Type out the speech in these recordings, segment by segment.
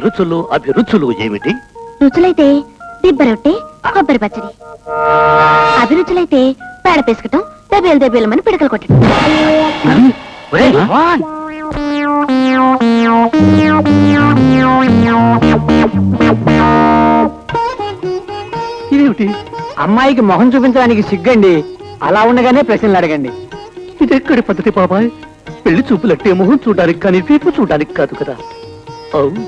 రుచులు అభిరుచులు ఏమిటి? రుచులైతే దిబ్బ రొట్టె, కొబ్బరి పచ్చడి. అభిరుచులైతే పేడ పేసుకటం, దెబ్బేలు దెబ్బేలమని పిడకలు కొట్టడం. ఇదేమిటి? అమ్మాయికి మొహం చూపించడానికి సిగ్గండి. అలా ఉండగానే ప్రశ్నలు అడగండి. ఇదెక్కడి పద్ధతి బాబాయ్? పెళ్లి చూపులంటే మొహం చూడడానికి కానీ వీపు చూడడానికి కాదు కదా. అవును,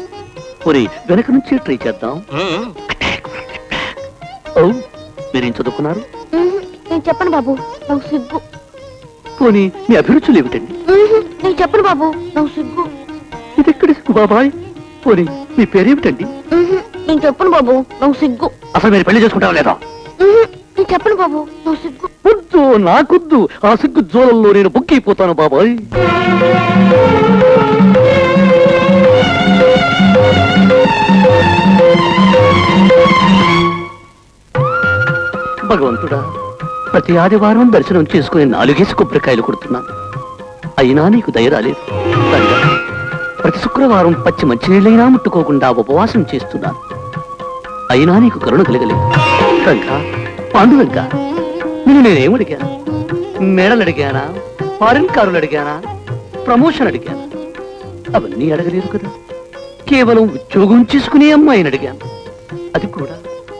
ఒరే వెనక నుంచి ట్రై చేద్దాం. అవును, మీరేం చదువుకున్నారు? నేను చెప్పను బాబు, నాకు సిగ్గు. పోనీ మీ అభిరుచులు ఏమిటండి? నేను చెప్పను బాబు, నాకు సిగ్గు. ఇదెక్కడి సిగ్గు బాబాయ్? పోనీ మీ పేరేమిటండి? నేను చెప్పను బాబు, నాకు సిగ్గు. అసలు మీరు పెళ్లి చేసుకుంటారా లేదా? నేను చెప్పను బాబు, నాకు సిగ్గు. వద్దు, నాకొద్దు. ఆ సిగ్గు జోలల్లో నేను బుక్కైపోతాను బాబాయ్. భగవంతుడా, ప్రతి ఆదివారం దర్శనం చేసుకుని 4 కొబ్బరికాయలు కొడుతున్నాను. అయినా నీకు దయ రాలేదు. ప్రతి శుక్రవారం పచ్చి మంచినీళ్ళైనా ముట్టుకోకుండా ఉపవాసం చేస్తున్నాను. అయినా నీకు కరుణ కలగలేదు. రంగా, పాండురంగ, నేనేం అడిగాను? మేడలు అడిగానా? ఫారిన్ కారులు అడిగానా? ప్రమోషన్ అడిగానా? అవన్నీ అడగలేదు కదా. కేవలం ఉద్యోగం చేసుకునే అమ్మాయిని అడిగాను. అది కూడా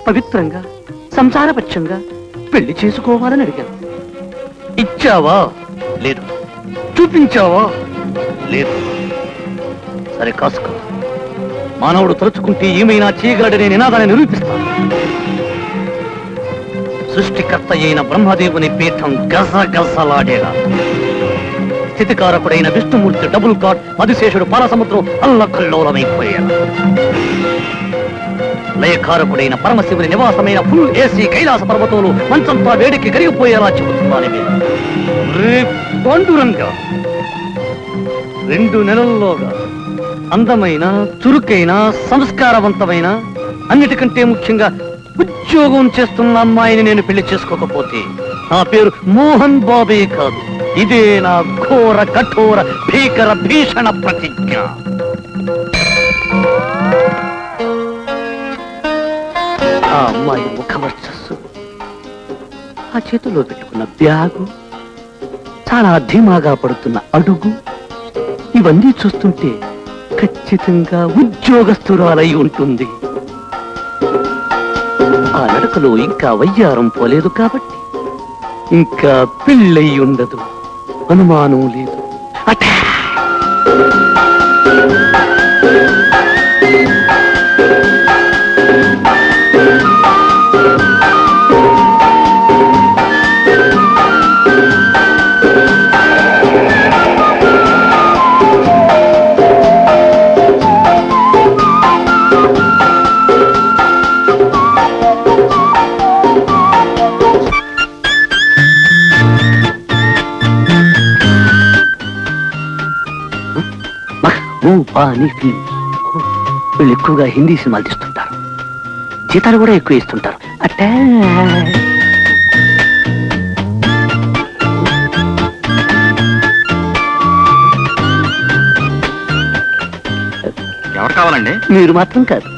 పవిత్రంగా, సంసారపక్షంగా పెళ్లి చేసుకోవాలని అడిగాను. ఇచ్చావా? లేదు. చూపించావా? లేదు. సరే కాసుకో. మానవుడు తలుచుకుంటే ఏమైనా చేయగలడనే నినాదాన్ని నిరూపిస్తాను. సృష్టికర్త అయిన బ్రహ్మదేవుని పీఠం గజగజలాడేలా, స్థితికారకుడైన విష్ణుమూర్తి డబుల్ కాట్ మధుశేషుడు పాలసముద్రం అల్లకల్లోలమైపోయేలా, లయకారకుడైన పరమశివుని నివాసమైన ఫుల్ ఏసీ కైలాస పర్వతాలు మంచంతా వేడికి కరిగిపోయేలా చెబుతున్నాను. పాండురంగా, 2 నెలల్లోగా అందమైన, చురుకైన, సంస్కారవంతమైన, అన్నిటికంటే ముఖ్యంగా ఉద్యోగం చేస్తున్న అమ్మాయిని నేను పెళ్లి చేసుకోకపోతే నా పేరు మోహన్ బాబే కాదు. ఇదే నా ఘోర కఠోర భీకర భీషణ ప్రతిజ్ఞ. ఆ అమ్మాయి ముఖవర్చస్సు, ఆ చేతిలో పెట్టుకున్న బ్యాగు, చాలా ధీమాగా పడుతున్న అడుగు, ఇవన్నీ చూస్తుంటే ఖచ్చితంగా ఉద్యోగస్తురాలై ఉంటుంది. ఆ నడకలో ఇంకా వయ్యారం పోలేదు కాబట్టి ఇంకా పెళ్ళై ఉండదు. అనుమానం లేదు. వీళ్ళు ఎక్కువగా హిందీ సినిమాలు తీస్తుంటారు. జీతాలు కూడా ఎక్కువ ఇస్తుంటారు. అట్టే ఎవరు కావాలండి? మీరు మాత్రం కాదు.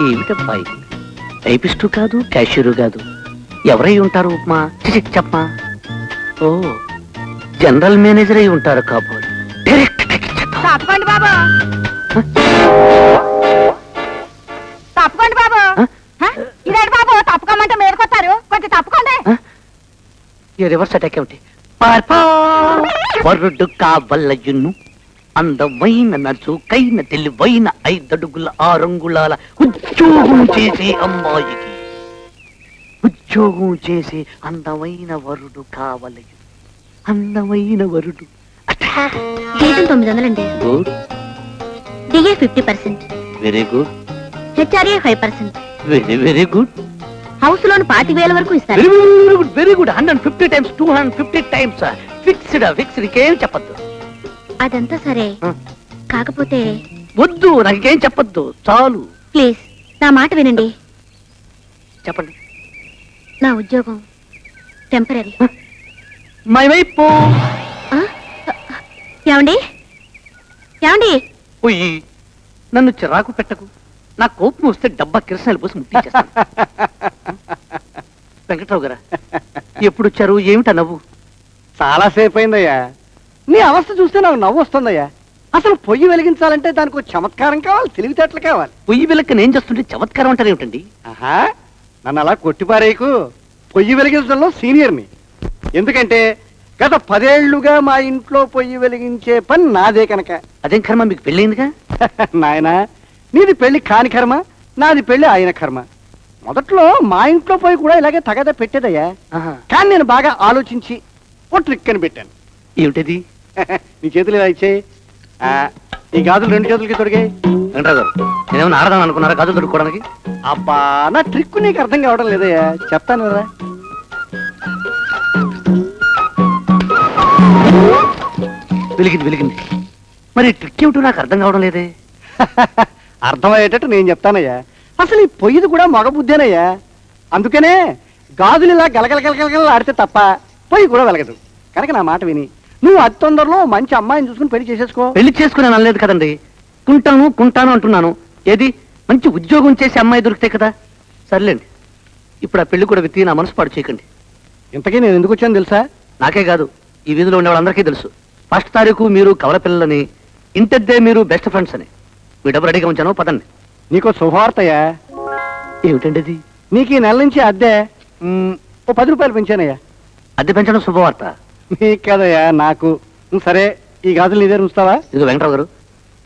ఏమిటబ్బాయి, టైపిస్టు కాదు, క్యాషియరు కాదు. ఎవరై ఉంటారు? ఉప్మా చెప్పమా. ఓ, జనరల్ మేనేజర్ అయి ఉంటారు కాబోలు. తప్పకండి బాబు, తప్పకండి బాబు. ఇదేంటి బాబు, తప్పుకోమంటే మీదకొస్తారు, కొంచెం తప్పుకోండి. ఈ రివర్స్ అటాక్ ఏమిటి? వరుడు కావలయును అందమైన నచుకైన తెలివైన 5 అడుగుల 6 అంగుళాల ఉద్యోగం చేసే అమ్మాయికి ఉద్యోగం చేసే అందమైన వరుడు కావలయు. అందమైన వరుడు. జీతం 900 అండి. Good. DA 50%. Very good. HRA 5%. Very very good. House loan 25,000 వరకు ఇస్తారు. Very good, very good. 150 times 250 times fixed. ఇంకేం చెప్పద్దు. అదంతా సరే, కాకపోతే వద్దు, నాకేం చెప్పద్దు, చాలు. ప్లీజ్ నా మాట వినండి. చెప్పండి. నా ఉద్యోగం టెంపరీ. మై వైపు. ఏమండి, ఏమండి, పొయ్యి నన్ను చిరాకు పెట్టకు. నా కోపం వస్తే డబ్బా కిరసనాలు పోసి ముట్టించేస్తాను. వెంకట్రావు గారా, ఎప్పుడు వచ్చారు? ఏమిటా నవ్వు? చాలా సేపు అయిందయ్యా. నీ అవస్థ చూస్తే నాకు నవ్వు వస్తుందయ్యా. అసలు పొయ్యి వెలిగించాలంటే దానికి ఒక చమత్కారం కావాలి, తెలివితేటలు కావాలి. పొయ్యి వెలక్క నేను చేస్తుంటే చమత్కారం అంటారు ఏమిటండి? ఆహా, నన్ను అలా కొట్టిపారేయకు. పొయ్యి వెలిగించడంలో సీనియర్ని. ఎందుకంటే గత 10 ఏళ్లుగా మా ఇంట్లో పొయ్యి వెలిగించే పని నాదే కనుక. అదేం కర్మ, మీకు పెళ్ళయిందిగా? నాయనా, నీది పెళ్లి కాని కర్మ, నాది పెళ్లి ఆయన కర్మ. మొదట్లో మా ఇంట్లో పోయి కూడా ఇలాగే తగదా పెట్టేదయ్యా. ఆహా. కానీ నేను బాగా ఆలోచించి ఓ ట్రిక్ అని పెట్టాను. ఏమిటది? నీ చేతులు ఇలా ఇచ్చేయి. ఈ గాజులు 2 చేతులకి తొడిగాయి. వెంకట్రావు గారు, నేనేమన్నా ఆడదాం అనుకున్నారా గాజులు దొరుకుకోవడానికి? అబ్బా, నా ట్రిక్ నీకు అర్థం కావడం లేదయ్యా. చెప్తాను కదా. వెలిగింది. మరి ట్రిక్ ఏమిటో నాకు అర్థం కావడం లేదే. అర్థమయ్యేటట్టు నేను చెప్తానయ్యా. అసలు ఈ పొయ్యిది కూడా మగ బుద్ధేనయ్యా. అందుకనే గాజులు ఇలా గలగల ఆడితే తప్ప పొయ్యి కూడా వెలగదు. కనుక నా మాట విని నువ్వు అతి తొందరలో మంచి అమ్మాయిని చూసుకుని పెళ్లి చేసేసుకో. పెళ్లి చేసుకుని అనలేదు కదండి, కుంటాను అంటున్నాను. ఏది మంచి ఉద్యోగం చేసే అమ్మాయి దొరికితే కదా. సర్లేండి, ఇప్పుడు ఆ పెళ్లి కూడా విత్తి నా మనసు పాడు చేయకండి. ఇంతకీ నేను ఎందుకు వచ్చాను తెలుసా? నాకే కాదు, ఈ వీధిలో ఉండే వాళ్ళందరికీ తెలుసు. 1 తారీఖు మీరు కవల పిల్లలని, ఇంటద్దే మీరు బెస్ట్ ఫ్రెండ్స్ అని. మీ డబ్బు రెడీగా ఉంచాను, పదండి. నీకో శుభవార్తయ్యా. ఏమిటండి అది? నీకు ఈ నెల నుంచి అద్దె ఓ 10 రూపాయలు పెంచానయ్యా. అద్దె పెంచడం శుభవార్త. నీకు కదయ్యా, నాకు. సరే, ఈ గాజులు నీ దగ్గర ఉంచుతావా? ఇదిగో వెంకట్రావు గారు,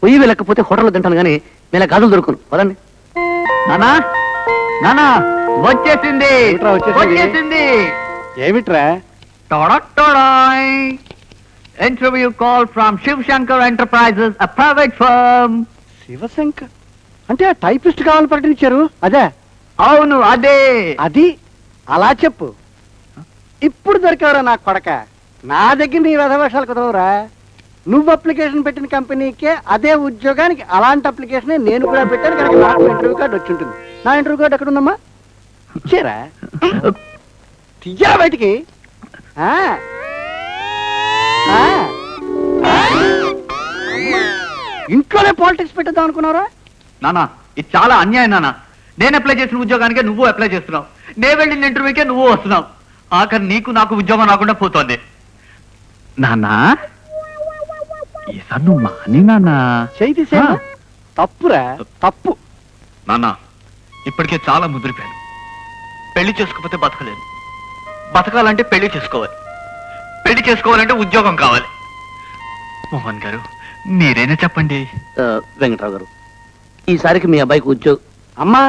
పొయ్యి వెళ్ళకపోతే హోటల్లో తింటాను కానీ నేను గాజులు దొరుకును. పదండి. నానా వచ్చేసింది. ఏమిట్రా వచ్చేసింది? ఏమిట్రా? Interview call from Shiv Shankar enterprises, a private firm. Shivshankar అంటే ఆ టైపిస్ట్ కావాలని ప్రకటించారు అదే? అవును, అదే. అది అలా చెప్పు. ఇప్పుడు దొరికావురా నా కొడక. నా దగ్గర నీ వ్యధవేషాలు కుదరవురా. నువ్వు అప్లికేషన్ పెట్టిన కంపెనీకే అదే ఉద్యోగానికి అలాంటి అప్లికేషన్ నేను కూడా పెట్టాను కనుక నాకు ఇంటర్వ్యూ కార్డు వచ్చి ఉంటుంది. నా ఇంటర్వ్యూ కార్డు ఎక్కడ ఉందమ్మా? ఇచ్చారా? తీయా బయటికి. ఆ. ఆ. ఇంట్లోనే పాలిటిక్స్ పెట్టేద్దాం అనుకున్నారా? నానా, ఇది చాలా అన్యాయం నాన్న. నేను అప్లై చేసిన ఉద్యోగానికే నువ్వు అప్లై చేస్తున్నావు, నేను వెళ్ళిన ఇంటర్వ్యూకే నువ్వు వస్తున్నావు. ఆఖరి నీకు నాకు ఉద్యోగం రాకుండా పోతోంది. నాన్నా, ఈసారి నువ్వు మాని నాన్నా. చేయి తప్పురా, తప్పు. నాన్నా, ఇప్పటికే చాలా ముదిరిపోయాను. పెళ్లి చేసుకోకపోతే బతకలేను. బతకాలంటే పెళ్లి చేసుకోవాలి. పెళ్లి చేసుకోవాలంటే ఉద్యోగం కావాలి. మోహన్ గారు, మీరైనా చెప్పండి. వెంకట్రావు గారు, ఈసారికి మీ అబ్బాయికి ఉద్యోగం. అమ్మా,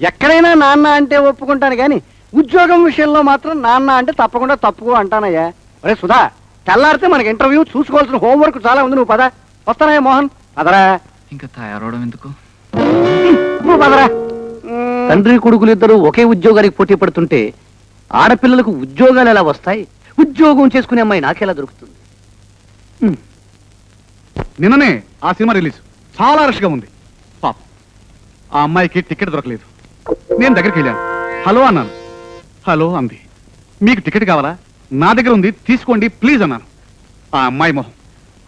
ఎక్కడైనా నాన్న అంటే ఒప్పుకుంటాను కానీ ఉద్యోగం విషయంలో మాత్రం నాన్న అంటే తప్పకుండా తప్పుకో అంటానయ్యా. అరే సుధా, తెల్లారితే మనకి ఇంటర్వ్యూ, చూసుకోవాల్సిన హోంవర్క్ చాలా ఉంది. నువ్వు పద. వస్తానయ్యా మోహన్. పదరా. ఇంకా తయారవడం ఎందుకు? నువ్వు పదరా. తండ్రి కొడుకులు ఇద్దరు ఒకే ఉద్యోగానికి పోటీ పడుతుంటే ఆడపిల్లలకు ఉద్యోగాలు ఎలా వస్తాయి? ఉద్యోగం చేసుకునే అమ్మాయి నాకెలా దొరుకుతుంది? నిన్ననే ఆ సినిమా రిలీజ్ చాలా రష్గా ఉంది. పాప ఆ అమ్మాయికి టికెట్ దొరకలేదు. నేను దగ్గరికి వెళ్ళాను. హలో అన్నాను. హలో అంది. మీకు టికెట్ కావాలా? నా దగ్గర ఉంది, తీసుకోండి ప్లీజ్ అన్నాను. ఆ అమ్మాయి మొహం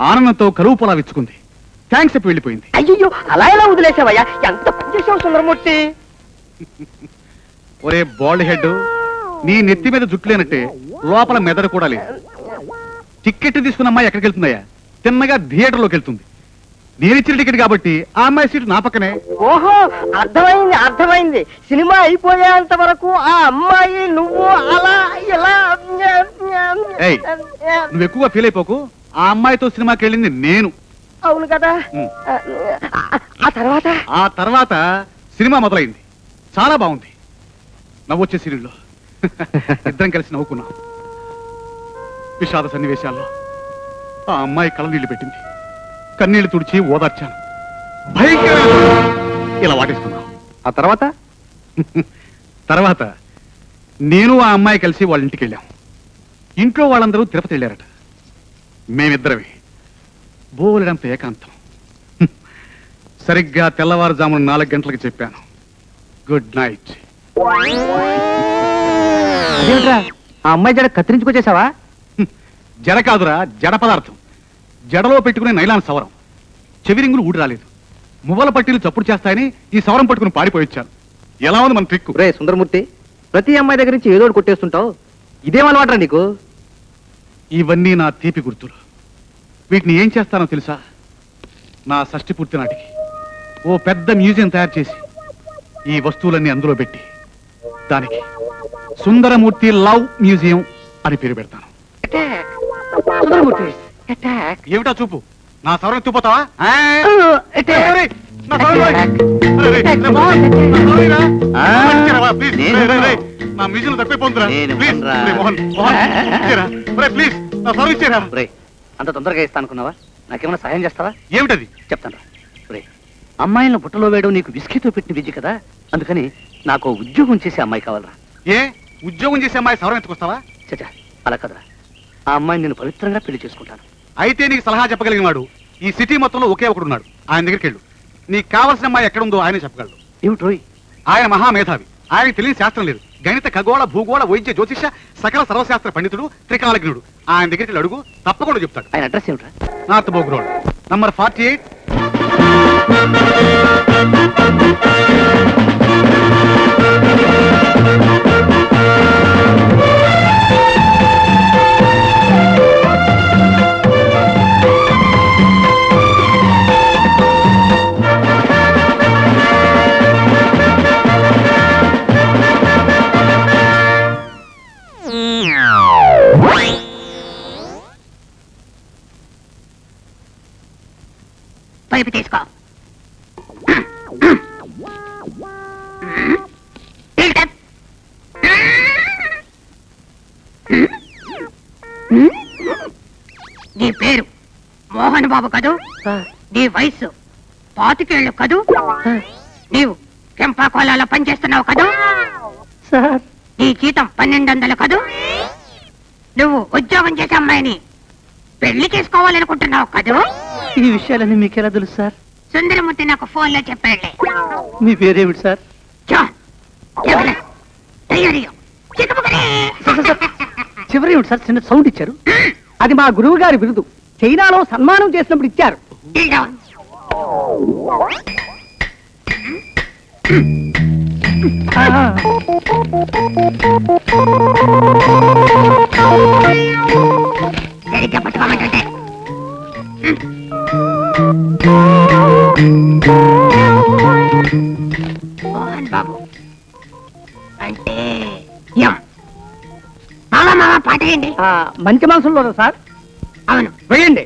ఆనందంతో కరువు పొలా విచ్చుకుంది. థ్యాంక్స్ చెప్పి వెళ్ళిపోయింది. అయ్యో, అలా ఎలా వదిలేసావయ్యా? ఎంత పని చేసావు సుందరమూర్తి. ఒరే బాల్డ్ హెడ్, నీ నెత్తి మీద జుట్టు లేనట్టే లోపల మెదడు కూడా లేదు. టికెట్ తీసుకున్న అమ్మాయి ఎక్కడికి వెళ్తుందయ్యా? తిన్నగా థియేటర్లోకి వెళ్తుంది. నేను ఇచ్చిన టికెట్ కాబట్టి ఆ అమ్మాయి సీటు నా పక్కనే. ఓహో, అర్థమైంది. సినిమా అయిపోయేంత వరకు ఆ అమ్మాయి నువ్వు అలా ఇలా. ఏయ్, నువ్వు ఎక్కువగా ఫీల్ అయిపోకు. ఆ అమ్మాయితో సినిమాకి వెళ్ళింది నేను. అవును కదా. ఆ తర్వాత సినిమా మొదలైంది. చాలా బాగుంది. నవ్వొచ్చే సీరియల్లో ఇద్దరం కలిసి నవ్వుకున్నాం. విషాద సన్నివేశాల్లో ఆ అమ్మాయి కళ్ళనీళ్లు పెట్టింది. కన్నీళ్లు తుడిచి ఓదార్చాను. భయంకరమైన ఇలా వాటిస్తున్నాం. ఆ తర్వాత నేను ఆ అమ్మాయి కలిసి వాళ్ళ ఇంటికి వెళ్ళాం. ఇంట్లో వాళ్ళందరూ తిరుపతి వెళ్ళారట. మేమిద్దరమే బోలెడంత ఏకాంతం. సరిగ్గా తెల్లవారుజామున 4 గంటలకు చెప్పాను, గుడ్ నైట్. ఆ అమ్మాయి జడ కత్తిరించుకొచ్చేసావా? జడ కాదురా, జడ పదార్థం. జడలో పెట్టుకునే నైలాన్ సవరం. చెవిరింగులు ఊడి రాలేదు. మువ్వల పట్టీలు చప్పుడు చేస్తాయని ఈ సవరం పట్టుకుని పారిపోయించాను. ఎలా ఉంది మన ట్రిక్? రే సుందరమూర్తి, ప్రతి అమ్మాయి దగ్గర నుంచి ఏదో ఒకటి కొట్టేస్తుంటావు. ఇదేం అలవాటరా నీకు? ఇవన్నీ నా తీపి గుర్తులు. వీటిని ఏం చేస్తానో తెలుసా? నా షష్ఠి పూర్తి నాటికి ఓ పెద్ద మ్యూజియం తయారు చేసి ఈ వస్తువులన్నీ అందులో పెట్టి దానికి సుందరమూర్తి లవ్ మ్యూజియం అని పేరు పెడతాను. సుందరమూర్తి అటాక్. ఏమిటా చూపు? నా సవరం ఎత్తుపోతావా? అటాక్. రేయ్, నా సవరం రేయ్. రేయ్, రేయ్, నా సవరం ఇరా. ఇచ్చేరా, ప్లీజ్. రేయ్, రేయ్, రేయ్. నా మ్యూజియం తప్పిపోతుందిరా. ప్లీజ్, రేయ్, మోహన్, మోహన్, ఇచ్చేరా. రేయ్, ప్లీజ్, నా సవరం ఇచ్చేరా. రే, అంత తొందరగా ఇస్తా అనుకున్నావా? నాకేమైనా సహాయం చేస్తావా? ఏమిటది? చెప్తాను రే. అమ్మాయిలను బుట్టలో వేయడం నీకు విస్కీతో పెట్టిన విద్య కదా, అందుకని నాకు ఉద్యోగం చేసే అమ్మాయి కావాలరా. ఏ ఉద్యోగం చేసే అమ్మాయి సవరం ఎత్తుకొస్తావా? చచ్చా, అలా కదరా. ఆ అమ్మాయిని నేను పవిత్రంగా పెళ్లి చేసుకుంటాను. అయితే నీకు సలహా చెప్పగలిగిన వాడు ఈ సిటీ మొత్తంలో ఒకే ఒకడు ఉన్నాడు. ఆయన దగ్గరికి వెళ్ళు. నీకు కావాల్సిన అమ్మాయి ఎక్కడుందో ఆయన చెప్పగలడు. ఏమిటి రోయ్? ఆయన మహామేధావి. ఆయనకి తెలియని శాస్త్రం లేదు. గణిత ఖగోళ భూగోళ వైద్య జ్యోతిష సకల సర్వశాస్త్ర పండితుడు, త్రికాలజ్ఞుడు. ఆయన దగ్గరికి వెళ్ళి అడుగు, తప్పకుండా చెప్తాడు. ఆయన అడ్రస్ ఏమిట్రా? North Boag Road, number 48. Pipe తీసుకో. నీ పేరు మోహన్ బాబు కదూ? నీ వయసు 25 ఏళ్ళు కదూ? నీవు కెంపాకోలాలో పనిచేస్తున్నావు కదూ? నీ జీతం 1200 కదూ? నువ్వు ఉద్యోగం చేసే అమ్మాయిని పెళ్లి చేసుకోవాలనుకుంటున్నావు కదూ? ఈ విషయాలన్నీ మీకెలా తెలుసు సార్? సుందరమూర్తి నాకు ఫోన్లో చెప్పాడులే. మీ పేరేమిటి సార్? చివరి ఏమిటి సార్? చిన్న సౌండ్ ఇచ్చారు. అది మా గురువు గారి బిరుదు. చైనాలో సన్మానం చేసినప్పుడు ఇచ్చారు. సరిగ్గా పట్టుకోమంటే మోహన్ బాబు అంటే మామ పాటేయండి. మంచి మనసులో సార్. అవును, వేయండి.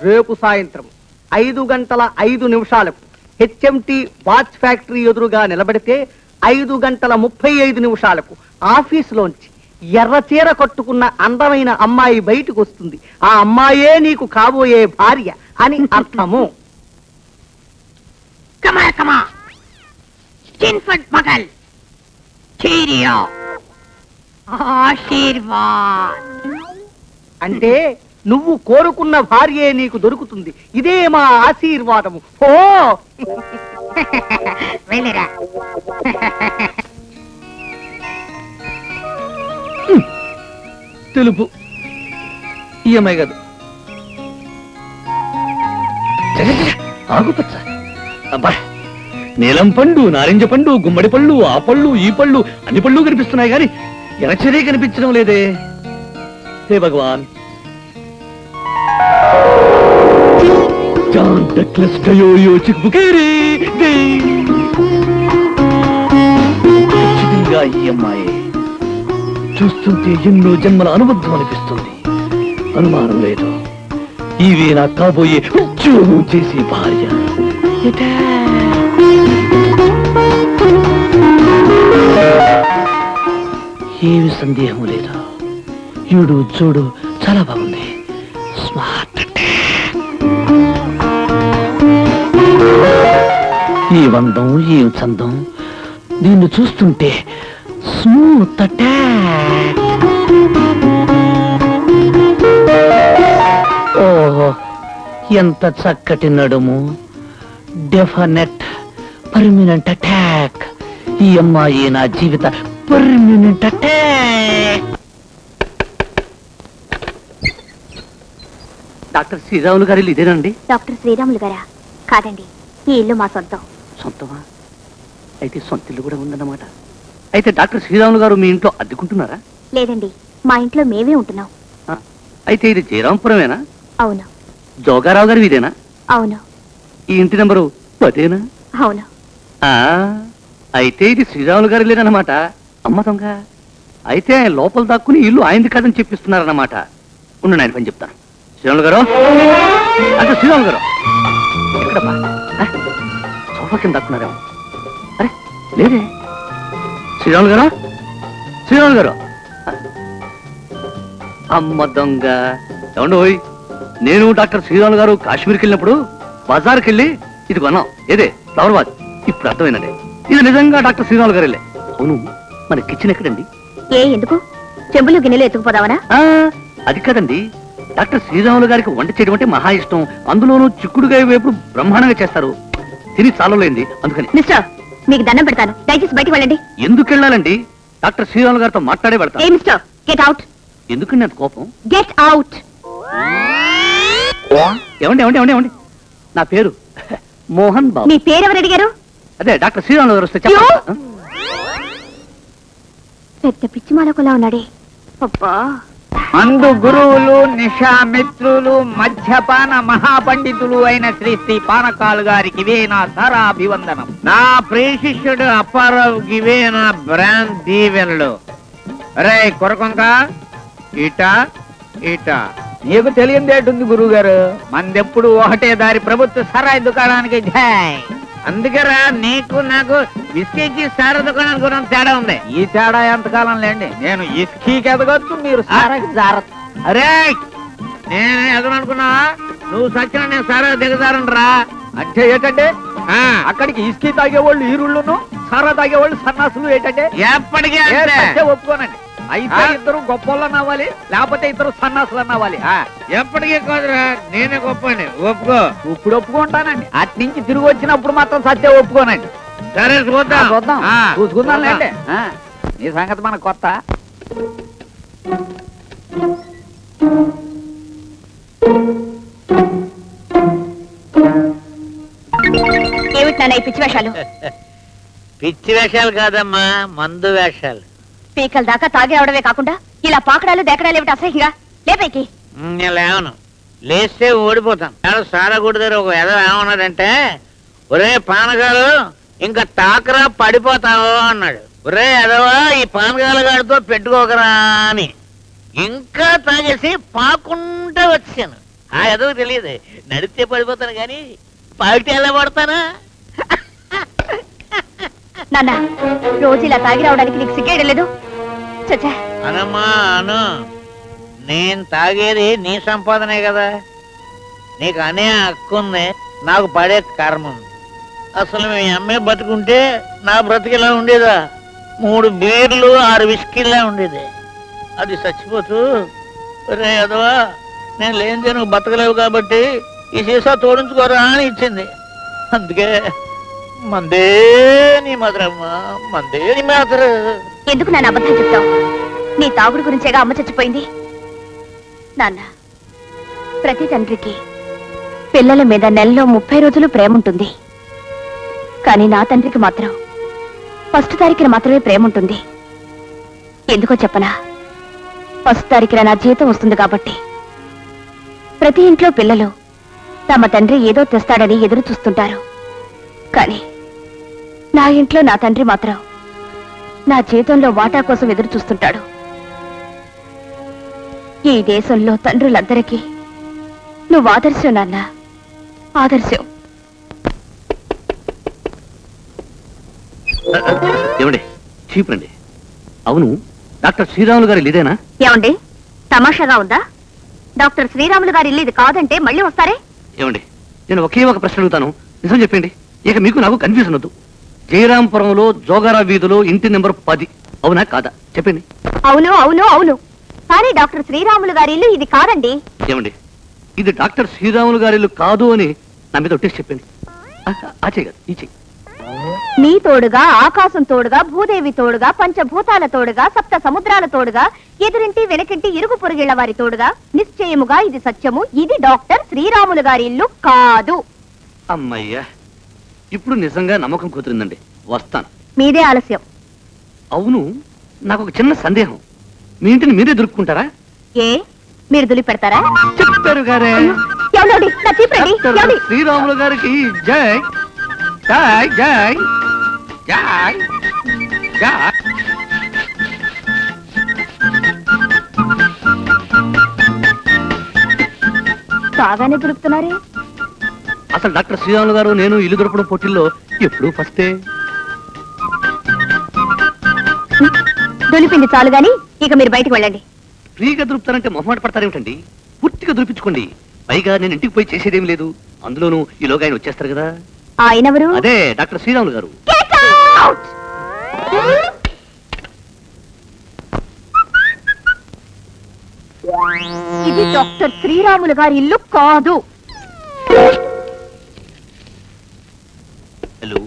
రేపు సాయంత్రం 5:05 హెచ్ఎంటి వాచ్ ఫ్యాక్టరీ ఎదురుగా నిలబడితే 5:35 ఆఫీసులోంచి ఎర్ర చీర కట్టుకున్న అందమైన అమ్మాయి బయటకు వస్తుంది. ఆ అమ్మాయే నీకు కాబోయే భార్య అని అర్థము. అంటే నువ్వు కోరుకున్న భార్యే నీకు దొరుకుతుంది. ఇదే మా ఆశీర్వాదము. ఓ వెళ్ళిరా. తెలుపు ఈ అమ్మాయి కాదు. ఆకుపచ్చ, అబ్బా, నీలం పండు, నారింజ పండు, గుమ్మడి పళ్ళు, ఆ పళ్ళు, ఈ పళ్ళు, అన్ని పళ్ళు కనిపిస్తున్నాయి కానీ ఎరచరే కనిపించడం లేదే. హే భగవాన్. ఖచ్చితంగా ఈ అమ్మాయి. చూస్తుంటే ఎన్నో జన్మల అనుబంధం అనిపిస్తుంది. అనుమానం లేదు, ఇవే నాకు కాబోయే ఉద్యోగం చేసే భార్య. ఏమి సందేహం లేదు. ఈడు చూడు చాలా బాగుంది. స్మార్ట్. ఈ వందం ఈ చందం దీన్ని చూస్తుంటే స్మూత్ అటాక్. ఓహో, ఎంత చక్కటి నడుము. Definite permanent attack. ఈ అమ్మాయి నా జీవిత పర్మినెంట్ అటాక్. డాక్టర్ శ్రీరాములు గారి ఇల్లు ఇదేనండి? డాక్టర్ శ్రీరాములు గారా? కాదండి, ఈ ఇల్లు మా సొంతం. సొంతమా? అయితే సొంత ఇల్లు కూడా ఉందన్నమాట. అయితే డాక్టర్ శ్రీరాములు గారు మీ ఇంట్లో అద్దెకుంటున్నారా? లేదండి, మా ఇంట్లో మేమే ఉంటున్నాం. ఆ, అయితే ఇది జయరాంపురమేనా? అవును. జోగారావు గారి ఇదేనా? అవును. ఈ ఇంటి నెంబరు 10 అవును. అయితే ఇది శ్రీరాములు గారి లేదన్నమాట. అమ్మ దొంగ. అయితే ఆయన లోపల దాక్కుని ఇల్లు ఆయనది కాదని చెప్పిస్తున్నారన్నమాట. ఉండండి, ఆయన పని చెప్తాను. శ్రీరాములు గారు, అంటే శ్రీరాములు గారు ఎక్కడమ్మా? సోఫా కింద దక్కున్నారేమో. అరే లేదే. శ్రీరాములు గారు, శ్రీరాములు గారు. అమ్మ దొంగ. ఏమండి ఓయ్, నేను డాక్టర్ శ్రీరాములు గారు కాశ్మీర్కి వెళ్ళినప్పుడు బజార్కి వెళ్ళి ఇది కొన్నాం. ఏదే ఫ్లవర్ వాజ్. ఇప్పుడు అర్థమైందండి, ఇది నిజంగా డాక్టర్ శ్రీరాములు గారు వెళ్ళే. అవును, మన కిచెన్ ఎక్కడండి? ఎందుకు చెంబులు గిన్నెలు ఎత్తుకుపోదావనా? అది కాదండి, డాక్టర్ శ్రీరాములు గారికి వంట చేయడం అంటే మహా ఇష్టం. అందులోనూ చిక్కుడుగాయ వేపుడు బ్రహ్మాండంగా చేస్తారు. తిని చాలలేంది, అందుకని. మిస్టర్, మీకు దండం పెడతాను, దయచేసి బయటికి వెళ్ళండి. ఎందుకు వెళ్ళాలండి? డాక్టర్ శ్రీరాములు గారితో మాట్లాడే వెళ్తాను. ఏ మిస్టర్, గెట్ అవుట్. ఎందుకండి అంత కోపం? Get out. ఏమండి ఏమండి ఏమండి ఏమండి నా పేరు మోహన్ బాబు. మీ పేరెవరు అడిగారు? అదే డాక్టర్ శ్రీరాములు గారు వస్తే చెప్పండి. పెద్ద పిచ్చిమాలకులా ఉన్నాడే. అబ్బా. అందు గురువులు, నిషామిత్రులు, మద్యపాన మహాపండితులు అయిన శ్రీ శ్రీ పానకాలు గారికి ఇవే నా సారాభివందనం. నా ప్రియ శిష్యుడు అప్పారావుకి ఇవే నా బ్రాండ్ దీవెనలు. రే కొరకొంక, ఇట ఇట నీకు తెలియదేటుంది గురువు గారు, మందెప్పుడు ఒకటే దారి, ప్రభుత్వ సరాయి దుకాణానికి జై. అందుకేరా నీకు నాకు విస్కీకి సారా దుకాణానికి కూడా తేడా ఉంది. ఈ తేడా ఎంతకాలం లేండి, నేను ఇస్కీకి ఎదగొచ్చు, మీరు సారాకి జారచ్చు. అరే నేను ఎదగనుకున్నా, నువ్వు సచ్చిన నేను సారా దిగజారను రా. అంటే ఏంటంటే అక్కడికి ఇస్కీ తాగేవాళ్ళు ఈరుళ్ళును, సారా తాగేవాళ్ళు సన్నాసులు. ఏంటంటే ఎప్పటికీ ఒప్పుకోనండి. అయితే ఇద్దరు గొప్పలను అవ్వాలి, లేకపోతే ఇద్దరు సన్నాసులు అవ్వాలి. ఎప్పటికీ కాదురా, నేనే గొప్ప ఒప్పుకో. ఇప్పుడు ఒప్పుకుంటానండి, అటు నుంచి తిరిగి వచ్చినప్పుడు మాత్రం సత్యం ఒప్పుకోనండి. సరే చూద్దాం చూద్దాం చూసుకుందాంలేండి. నీ సంగతి మనకు కొత్త. ఏమిటి నాన్న ఈ పిచ్చి వేషాలు? పిచ్చి వేషాలు కాదమ్మా, మందు వేషాలు. పీకల దాకా తాగి రావడమే కాకుండా ఇలా పాకడాలు దేకడాలు ఏమిటి అసహ్యంగా? లేపైకి. నేను లేవను, లేస్తే ఓడిపోతాను. సారగుడి దగ్గర ఒక ఎదవ ఏమన్నాడంటే, ఒరే పానగాలు ఇంకా తాకరా పడిపోతావు అన్నాడు. ఒరే ఎదవా, ఈ పానగాల గాడితో పెట్టుకోకరా అని. ఇంకా తాగేసి పాకుంటా వచ్చాను. ఆ ఎదవ తెలియదు, నడిస్తే పడిపోతాను కానీ పాకితే ఎలా పడతానా? నాన్న, రోజు ఇలా తాగి రావడానికి నీకు సిగ్గేయడం లేదు? చచ్చా. అనమ్మా అను, నేను తాగేది నీ సంపాదనే కదా, నీకు అనే హక్కు ఉంది, నాకు పడే కర్మ ఉంది. అసలు మీ అమ్మే బతుకుంటే నా బ్రతికిలా ఉండేదా? 3 బీర్లు 6 విస్కీలా ఉండేది. అది చచ్చిపోతూ, రే అదవా నేను లేనిదే నువ్వు బతకలేవు కాబట్టి ఈ సీసా తోడించుకోరా అని ఇచ్చింది. అందుకే మందే నీ మాత్రమ్మ, మందే నీ మాత్ర. ఎందుకు నాన్న అబద్ధం చెప్తావు? నీ తాగుడు గురించేగా అమ్మ చచ్చిపోయింది. నాన్న, ప్రతి తండ్రికి పిల్లల మీద నెలలో 30 రోజులు ప్రేమ ఉంటుంది. కానీ నా తండ్రికి మాత్రం ఫస్ట్ తారీఖున మాత్రమే ప్రేమ ఉంటుంది. ఎందుకో చెప్పనా? ఫస్ట్ తారీఖున నా జీతం వస్తుంది కాబట్టి. ప్రతి ఇంట్లో పిల్లలు తమ తండ్రి ఏదో తెస్తాడని ఎదురు చూస్తుంటారు. కానీ నా ఇంట్లో నా తండ్రి మాత్రం నా జీతంలో వాటా కోసం ఎదురు చూస్తుంటాడు. ఈ దేశంలో తండ్రులందరికీ నువ్వు ఆదర్శం నాన్న, ఆదర్శం. ఏమండి చీపురండి. అవును, డాక్టర్ శ్రీరాములు గారి ఇదేనా? ఏమండి తమాషాగా ఉందా? డాక్టర్ శ్రీరాములు గారి ఇల్లు ఇది కాదంటే మళ్ళీ వస్తారే? ఏమండి, నేను ఒకే ఒక ప్రశ్న అడుగుతాను, నిజం చెప్పండి. ఇక మీకు నాకు కన్ఫ్యూజన్ వద్దు. జయరాంపురంలో జోగారా వీధిలో ఇంటి నెంబర్ 10 అవునా కాదా చెప్పండి. అవును అవును అవును, కానీ డాక్టర్ శ్రీరాములు గారి ఇల్లు ఇది కాదండి. ఏమండి, ఇది డాక్టర్ శ్రీరాములు గారి ఇల్లు కాదు అని నా మీద ఒట్టేసి చెప్పండి. ఆ చెయ్యి కాదు, ఈ చెయ్యి. నీ తోడుగా ఆకాశం తోడుగా భూదేవి తోడుగా పంచభూతాల తోడుగా సప్త సముద్రాల తోడుగా ఎదురింటి వెనకింటి ఇరుగు పొరుగిళ్ల వారి తోడుగా నిశ్చయముగా ఇది సత్యము, ఇది డాక్టర్ శ్రీరాములు గారి ఇల్లు కాదు. అమ్మయ్యా, ఇప్పుడు నిజంగా నమ్మకం కుదిరిందండి. వస్తాను. మీదే ఆలస్యం. అవును, నాకు ఒక చిన్న సందేహం. మీ ఇంటిని మీరే దొరుకుంటారా? ఏ మీరు దులి పెడతారా? చెప్తారు గారే. ఎవరండి? నా చీపండి. ఎవరి? శ్రీరాములు గారికి జై జై జై జై జై. బాగానే దొరుకుతున్నారే. అసలు డాక్టర్ శ్రీరాములు గారు నేను ఇల్లు దొరకడం పోటీల్లో ఎప్పుడు ఫస్టే. దొలిపింది చాలు గాని ఇక మీరు బయటకు వెళ్ళండి. ఫ్రీగా దొరుకుతారంటే మొహమాట పడతారేమిటండి? పూర్తిగా దొరిపించుకోండి. పైగా నేను ఇంటికి పోయి చేసేదేం లేదు. అందులోనూ ఈలోగా ఆయన వచ్చేస్తారు కదా. ఆయనెవరు? అదే డాక్టర్ శ్రీరాములు గారు. Get out! ఇది డాక్టర్ శ్రీరాములు గారి ఇల్లు కాదు. హలో,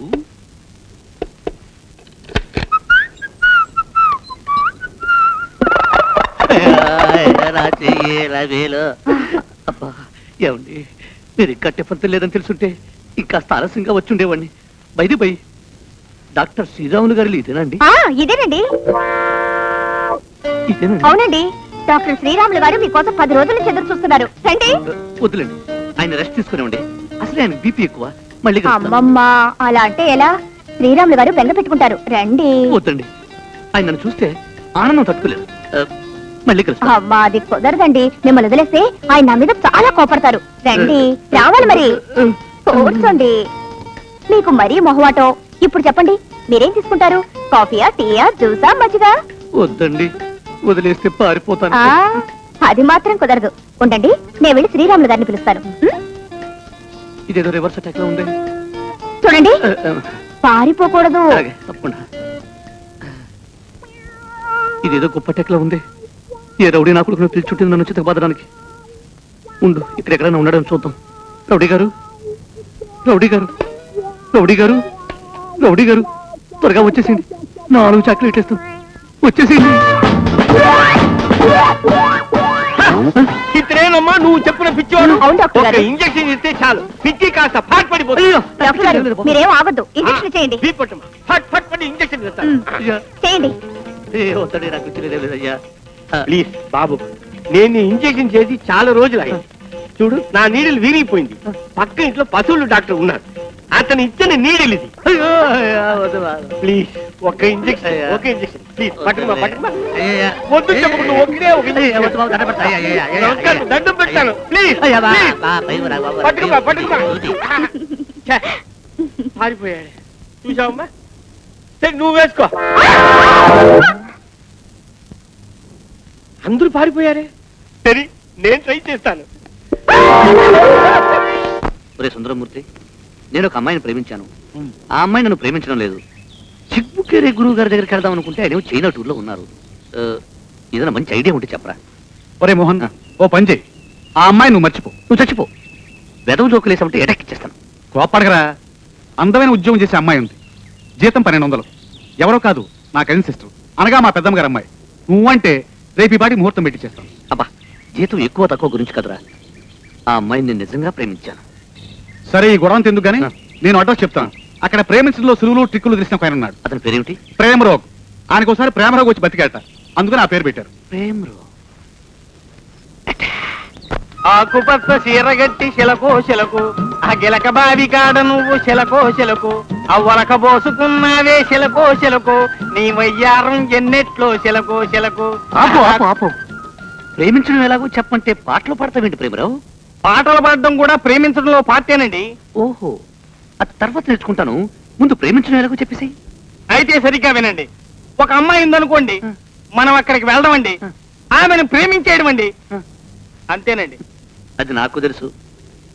అబ్బా ఏమండి, మీరు ఇంకా టిఫన్ లేదని తెలుసుంటే ఇంకా ఆలస్యంగా వచ్చుండేవాడిని. బైది బై, డాక్టర్ శ్రీరాములు గారు ఇదేనండి? ఇదేనండి. ఇదేనండి? అవునండి, డాక్టర్ శ్రీరాములు గారు మీకోసం 10 రోజుల నుంచి ఎదురు చూస్తున్నారు. రండి. వద్దులేండి, ఆయన రెస్ట్ తీసుకునివ్వండి. అసలే ఆయన బీపీ ఎక్కువ. మళ్ళీ కలుస్తాను. అమ్మమ్మ, అలా అంటే ఎలా? శ్రీరాములు గారు బెంగ పెట్టుకుంటారు. రండి. వద్దండి, ఆయన నన్ను చూస్తే ఆనందం తట్టుకోలేదు. మళ్ళీ కలుస్తాను. అమ్మా, అది కుదరదండి. మిమ్మల్ని వదిలేస్తే ఆయన నా మీద చాలా కోపడతారు. రండి, రావాలి మరి. కూర్చోండి. మీకు మరీ మొహవాటం. ఇప్పుడు చెప్పండి, మీరేం తీసుకుంటారు? కాఫీయా, టీయా, జ్యూసా, మజ్జిగా? వద్దండి, వదిలేస్తే పారిపోతాను. అది మాత్రం కుదరదు. ఉండండి, నేను వెళ్ళి శ్రీరాములు గారిని పిలుస్తాను. ఇదేదో రివర్స్ అటాక్ లో ఉంది. చూడండి, పారిపోకూడదు. అలాగే, తప్పకుండా. ఇదేదో గొప్ప అటాక్ లో ఉంది. ఏ రౌడీ నా కొడుకును పిలుచుంటుంది నన్ను చితక బాధడానికి. ఉండు, ఇక్కడెక్కడైనా ఉండడం చూద్దాం. రౌడీ గారు, రౌడీ గారు, రౌడీ గారు, రౌడీ గారు, త్వరగా వచ్చేసింది. 4 చాక్లెట్ ఇస్తాం. వచ్చేసింది. చిత్రేనమ్మా నువ్వు చెప్పిన పిచ్చివాడు. అవును డాక్టర్ గారు. ఇంజక్షన్ ఇస్తే చాలు, పిచ్చి కాస్త ఫాట్ పడిపోతుంది. అయ్యో, డాక్టర్ గారు, మీరేం ఆగద్దు. ఇంజక్షన్ చేయండి. ఫట్ ఫట్ పడి ఇంజక్షన్ ఇస్తాను. అయ్యా, చేయండి. వద్దండి, నాకు తెలియలేదు అయ్యా. ప్లీజ్ బాబు, నేను ఇంజక్షన్ చేసి చాలా రోజులు అయింది. చూడు, నా నీడలు విరిగిపోయింది. పక్క ఇంట్లో పశువులు డాక్టర్ ఉన్నారు. అతను ఇచ్చిన నీడలు ఇది. అయ్యో, అయ్యా, వద్దు బాబు. ప్లీజ్ ఒక్క ఇంజక్షన్, అయ్యా. ఒక్క ఇంజక్షన్ ప్లీజ్. పట్టుకుమా పట్టుకుమా. అయ్యా, వద్దు చెప్పకుండా ఒకే ఒక అయ్యా, ఇంజక్షన్. వద్దు బాబు, దండం పెడతా. అయ్యా, అయ్యా, అయ్యా, నమస్కారం, దండం పెడతాను. ప్లీజ్ అయ్యా, బా, ప్లీజ్. బా, భయం రా బాబు. పట్టుకుమా పట్టుకుమా. ఊది. ఛే, పారిపోయాడు. చూసావమ్మా? సరే నువ్వు వేసుకో. అందరూ పారిపోయారే. సరే నేను ట్రై చేస్తాను. ఒరే సుందరమూర్తి, నేను ఒక అమ్మాయిని ప్రేమించాను. ఆ అమ్మాయి నన్ను ప్రేమించడం లేదు. చిక్బుకేరే గురువు గారి దగ్గరికి వెళ్దాం అనుకుంటే ఆయన చైనా టూర్ లో ఉన్నారు. ఏదైనా మంచి ఐడియా ఉంటే చెప్పరా? ఒరే మోహన్, ఓ పని చేయి. ఆ అమ్మాయి నువ్వు మర్చిపో. నువ్వు చచ్చిపో. వెదవ జోకులేసామంటే ఎటాక్ ఇచ్చేస్తాను. కోప్పడగరా. అందమైన ఉద్యోగం చేసే అమ్మాయి ఉంది. జీతం 1200. ఎవరో కాదు, నా కజిన్ సిస్టర్, అనగా మా పెద్దమ్మ గారు అమ్మాయి. నువ్వంటే రేపు ఈ పాటికి ముహూర్తం పెట్టి చేస్తాను. అబ్బా, జీతం ఎక్కువ తక్కువ గురించి కదరా. ఆ అమ్మాయిని నేను నిజంగా ప్రేమించాను. సరే, ఈ గొడవంత ఎందుకు గానీ నేను అడ్రస్ చెప్తాను. అక్కడ ప్రేమించడంలో సులువులు ట్రిక్కులు తెలిసిన ఆయన ఉన్నాడు. అతని పేరేమిటి? ప్రేమరోగ్. ఆయనకు ఒకసారి ప్రేమరోగ్ వచ్చి బతికాట. అందుకని ఆ పేరు పెట్టారు. ప్రేమరో. ఆకుపచ్చ చీరగట్టి శిలకో శిలకు, ఆ గిలక బావి కాడ నువ్వు శిలకో శిలకు, అవ్వలక పోసుకున్నావే శిలకో శిలకు, నీ వయ్యారం ఎన్నెట్లో శిలకో శిలకు. ఆపు, ఆపు, ఆపు. ప్రేమించడం ఎలాగో చెప్పంటే పాటలు పాడతావేంటి ప్రేమరావు? పాటలు పాడడం కూడా ప్రేమించడంలో పార్టీనండి. ఓహో, అది తర్వాత నేర్చుకుంటాను. ముందు ప్రేమించడం ఎలాగో చెప్పేసి. అయితే సరిగ్గా వినండి. ఒక అమ్మాయి ఉందనుకోండి, మనం అక్కడికి వెళ్దామండి, ఆమెను ప్రేమించేయడం అండి. అంతేనండి. అది నాకు తెలుసు,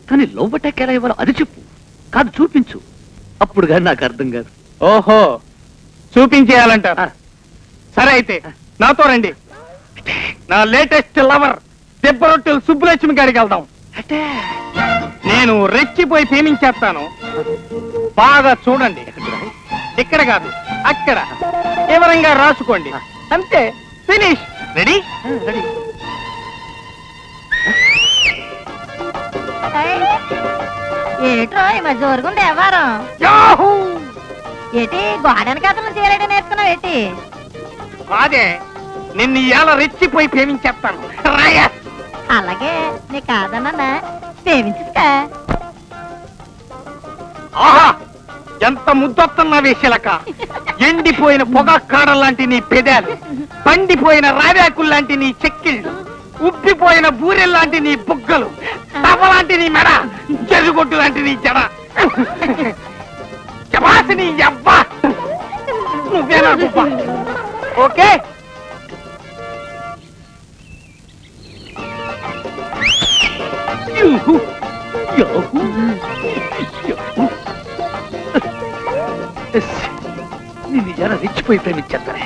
కానీ లవ్ అటాక్ ఎలా ఇవ్వాలో అది చెప్పు. కాదు, చూపించు. అప్పుడు కానీ నాకు అర్థం కాదు. ఓహో చూపించేయాలంటారా? సరే అయితే నాతో రండి. నా లేటెస్ట్ లవర్ దెబ్బరొట్టెలు సుబ్బులక్ష్మి గారికి వెళ్దాం. నేను రెచ్చిపోయి ప్రేమించేస్తాను. బాగా చూడండి. ఇక్కడ కాదు అక్కడ వివరంగా రాసుకోండి. అంతే, ఫినిష్. రెడీ? రెడీ. ఏట్రో ఈ మధ్య వరకుంది ఎవరు యాహూ! ఏటి గోడని కథలు చేయలేడు నేర్చుకున్నావు ఏటి అదే నిన్ను ఇలా రెచ్చిపోయి ప్రేమించేస్తాను. రాయ. అలాగే నీ కాదన్నా ప్రేమించుక ఆహా ఎంత ముద్దొస్తున్నా వేసలక. ఎండిపోయిన పొగాకాడ లాంటి నీ పెదాలు, పండిపోయిన రావ్యాకులు లాంటి నీ చెక్కిళ్ళు, ఉబ్బిపోయిన బూరెల్లాంటి నీ బుగ్గలు, తవలాంటి నీ మెడ, చెరుగొడ్డు లాంటి నీ జడ. జబాసి నీ యవ్వ. నువ్వేనా గుబ్బ? Okay. Yoohoo, yahoo, yahoo. Yes, నిన్ను ఎలా రెచ్చిపోయి ప్రేమించేస్తానే.